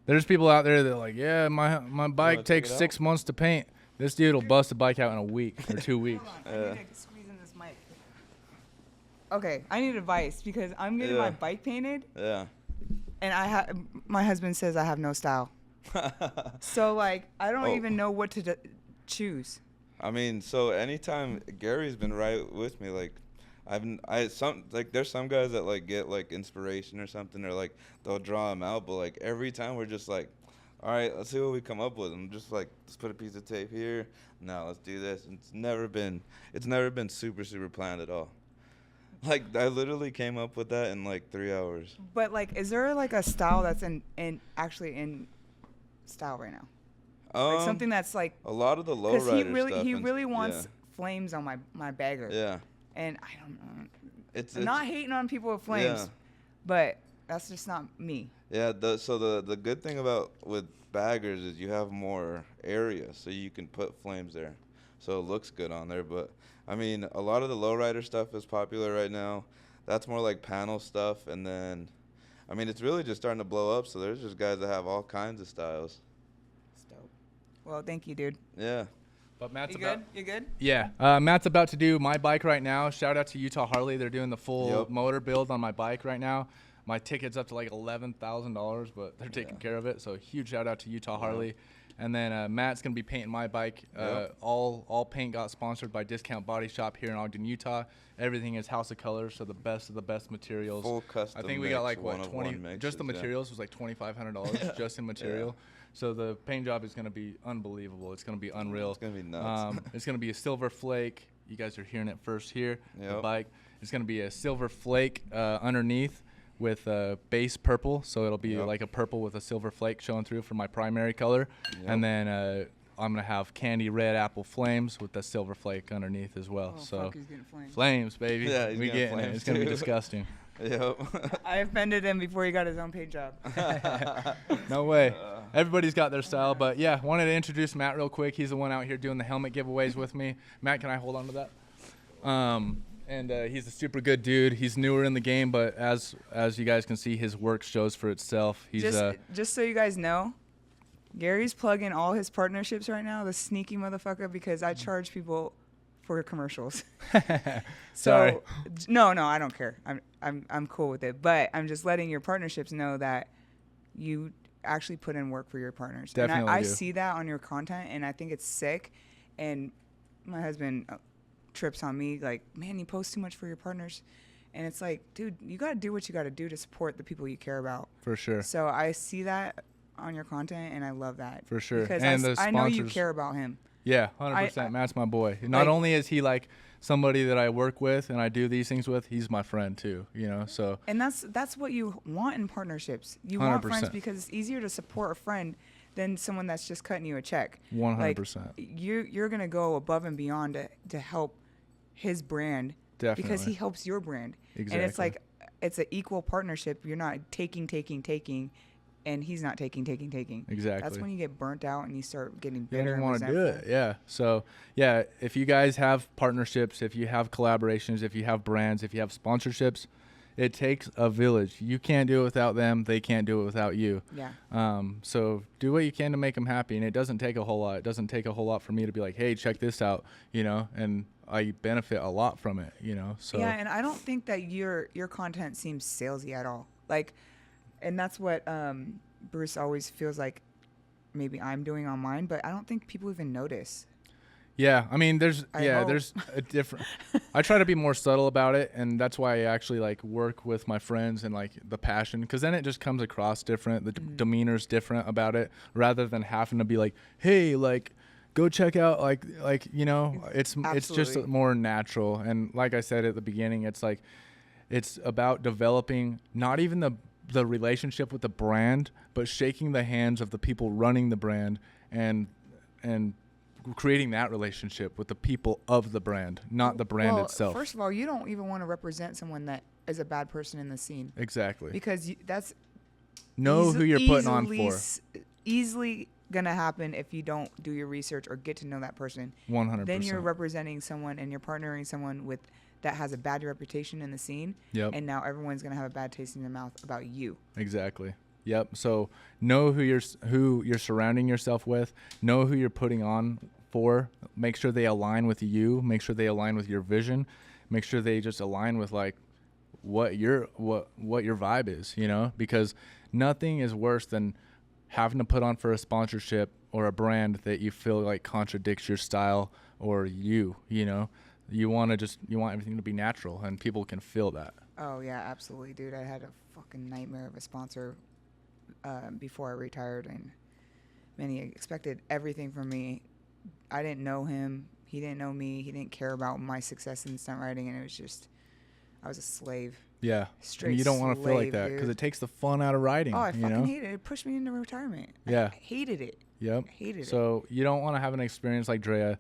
there's people out there that are like, yeah, my bike check takes it out? 6 months to paint. This dude will bust a bike out in a week or 2 weeks. Hold on, I need to squeeze in this mic. Okay, I need advice because I'm getting my Yeah. bike painted, Yeah. and my husband says I have no style. So like, I don't Oh. even know what to choose. I mean, so anytime Gary's been right with me, like there's some guys that like get like inspiration or something, or like they'll draw them out, but like every time we're just like, all right, let's see what we come up with. I'm just like, let's put a piece of tape here. No, let's do this. And it's never been super planned at all. Like I literally came up with that in like 3 hours. But like, is there like a style that's actually in style right now? Like something that's like, a lot of the low because rider stuff. he and- really wants flames on my bagger. Yeah. And I don't know. It's I'm not hating on people with flames, Yeah. but that's just not me. Yeah, so the good thing about with baggers is you have more area, so you can put flames there, so it looks good on there. But I mean, a lot of the lowrider stuff is popular right now. That's more like panel stuff, and then, I mean, it's really just starting to blow up. So there's just guys that have all kinds of styles. Dope. Well, thank you, dude. Yeah. But Matt's You good? You good? Yeah, Matt's about to do my bike right now. Shout out to Utah Harley. They're doing the full Yep. motor build on my bike right now. My ticket's up to like $11,000, but they're taking care of it. So huge shout out to Utah Harley. And then Matt's gonna be painting my bike. Yep. All paint got sponsored by Discount Body Shop here in Ogden, Utah. Everything is House of Colors, so the best of the best materials. Full custom. I think we got like mix, what 1-of-1 20. Just the mixes, yeah. materials was like $2,500 just in material. So the paint job is gonna be unbelievable. It's gonna be unreal. It's gonna be nuts. It's gonna be a silver flake. You guys are hearing it first here. The Yep. bike. It's gonna be a silver flake underneath with base purple. So it'll be Yep. like a purple with a silver flake showing through for my primary color. Yep. And then I'm gonna have candy red apple flames with the silver flake underneath as well. Oh, so fuck, he's getting flames. flames, baby. Yeah, he's we getting getting it. flames It's gonna be too. disgusting. Yep. I offended him before he got his own paint job. No way. Everybody's got their style, but yeah, wanted to introduce Matt real quick. He's the one out here doing the helmet giveaways with me. Matt, can I hold on to that? And he's a super good dude. He's newer in the game, but as you guys can see, his work shows for itself. He's just so you guys know, Gary's plugging all his partnerships right now, the sneaky motherfucker, because I charge people for commercials. Sorry. So, no, I don't care. I'm cool with it. But I'm just letting your partnerships know that you actually put in work for your partners. Definitely and I do. see that on your content, and I think it's sick. And my husband trips on me like, man, you post too much for your partners. And it's like, dude, you got to do what you got to do to support the people you care about. For sure. So I see that on your content, and I love that. For sure. Because And the I know you sponsors- care about him. Yeah, 100%. Matt's my boy. Not like- only is he like somebody that I work with and I do these things with, he's my friend too, you know, so. And that's what you want in partnerships. You want friends 100%. because it's easier to support a friend than someone that's just cutting you a check. 100%. Like, you're going to go above and beyond to help his brand. Because Definitely. he helps your brand. Exactly. And it's like, it's an equal partnership. You're not taking, and he's not taking. Exactly. That's when you get burnt out and you start getting You bitter don't and want to do resentful. it. Yeah. So, yeah, if you guys have partnerships, if you have collaborations, if you have brands, if you have sponsorships, It takes a village. You can't do it without them. They can't do it without you. Yeah. So do what you can to make them happy, and it doesn't take a whole lot. It doesn't take a whole lot for me to be like, hey, check this out, you know, and I benefit a lot from it, you know. So Yeah, and I don't think that your content seems salesy at all. Like, and that's what Bruce always feels like maybe I'm doing on mine, but I don't think people even notice. Yeah, I mean, there's hope. there's a different. I try to be more subtle about it, and that's why I actually like work with my friends and like the passion, because then it just comes across different. The demeanor's different about it, rather than having to be like, hey, like, go check out like you know, it's just Absolutely. more natural. And like I said at the beginning, it's like it's about developing not even the relationship with the brand, but shaking the hands of the people running the brand and creating that relationship with the people of the brand, not the brand itself. First of all, you don't even want to represent someone that is a bad person in the scene, Exactly. because that's Know who you're putting on easily for. Easily gonna happen if you don't do your research or get to know that person. 100%. Then you're representing someone and you're partnering someone with that has a bad reputation in the scene. Yep. And now everyone's gonna have a bad taste in their mouth about you. Exactly. Yep. So know who you're surrounding yourself with. Know who you're putting on for. Make sure they align with you. Make sure they align with your vision. Make sure they just align with like what your vibe is, you know, because nothing is worse than having to put on for a sponsorship or a brand that you feel like contradicts your style or you know. You want everything to be natural, and people can feel that. Oh yeah, absolutely, dude. I had a fucking nightmare of a sponsor before I retired, and man, he expected everything from me. I didn't know him. He didn't know me. He didn't care about my success in stunt riding, and it was just, I was a slave. Yeah. Straight And you don't want to feel like slave, that because dude. it takes the fun out of riding. Oh, I you fucking know? hated it. It pushed me into retirement. Yeah. I hated it. Yep. I hated it. So you don't want to have an experience like Drea.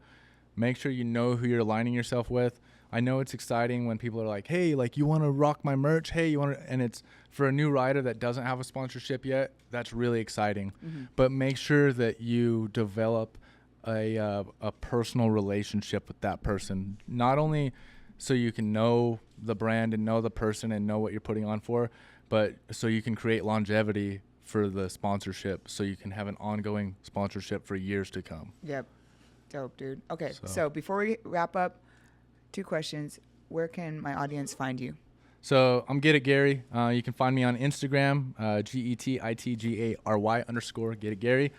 Make sure you know who you're aligning yourself with. I know it's exciting when people are like, hey, like, you want to rock my merch? Hey, you want to, and it's for a new rider that doesn't have a sponsorship yet. That's really exciting. But make sure that you develop a personal relationship with that person, not only so you can know the brand and know the person and know what you're putting on for, but so you can create longevity for the sponsorship, so you can have an ongoing sponsorship for years to come. Yep. Dope, dude. Okay, So- so before we wrap up, 2 questions. Where can my audience find you? So I'm Get It Gary. You can find me on Instagram, GETITGARY_ Get It Gary.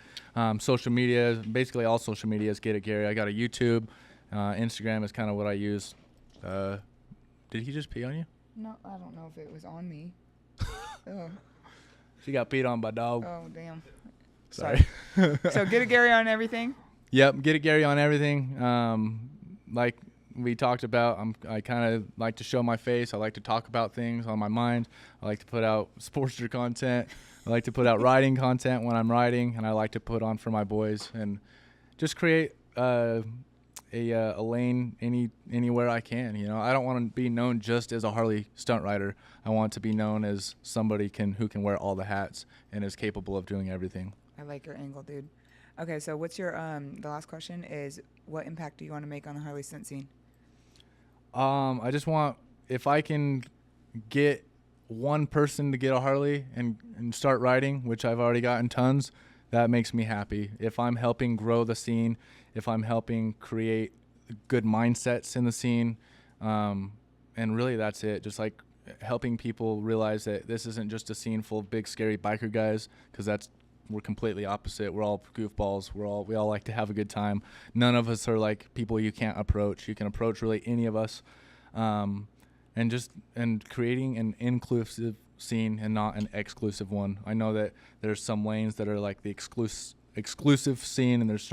Social media, basically all social media is Get It Gary. I got a YouTube. Instagram is kind of what I use. Did he just pee on you? No, I don't know if it was on me. Oh, She got peed on by dog. oh damn. Sorry. So Get It Gary on everything? Yep, Get It Gary on everything. Like we talked about, I kind of like to show my face. I like to talk about things on my mind. I like to put out Sportster content. I like to put out riding content when I'm riding, and I like to put on for my boys and just create a lane anywhere I can. You know, I don't want to be known just as a Harley stunt rider. I want to be known as somebody who can wear all the hats and is capable of doing everything. I like your angle, dude. Okay, so what's your the last question is, what impact do you want to make on the Harley stunt scene? I just want, if I can get one person to get a Harley and start riding, which I've already gotten tons, that makes me happy. If I'm helping grow the scene, if I'm helping create good mindsets in the scene, and really that's it. Just like helping people realize that this isn't just a scene full of big scary biker guys, because we're completely opposite. We're all goofballs. We all like to have a good time. None of us are like people you can't approach. You can approach really any of us, and creating an inclusive scene and not an exclusive one. I know that there's some lanes that are like the exclusive scene, and there's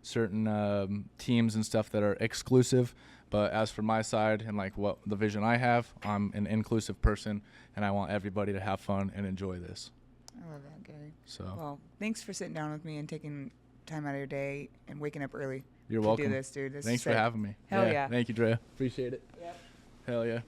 certain teams and stuff that are exclusive. But as for my side and like what the vision I have, I'm an inclusive person, and I want everybody to have fun and enjoy this. I love that, Gary. So Well, thanks for sitting down with me and taking time out of your day and waking up early. you're to welcome. do this, dude. This is Thanks for sick. having me. Hell yeah. Thank you, Drea. Appreciate it. Yep. Hell yeah.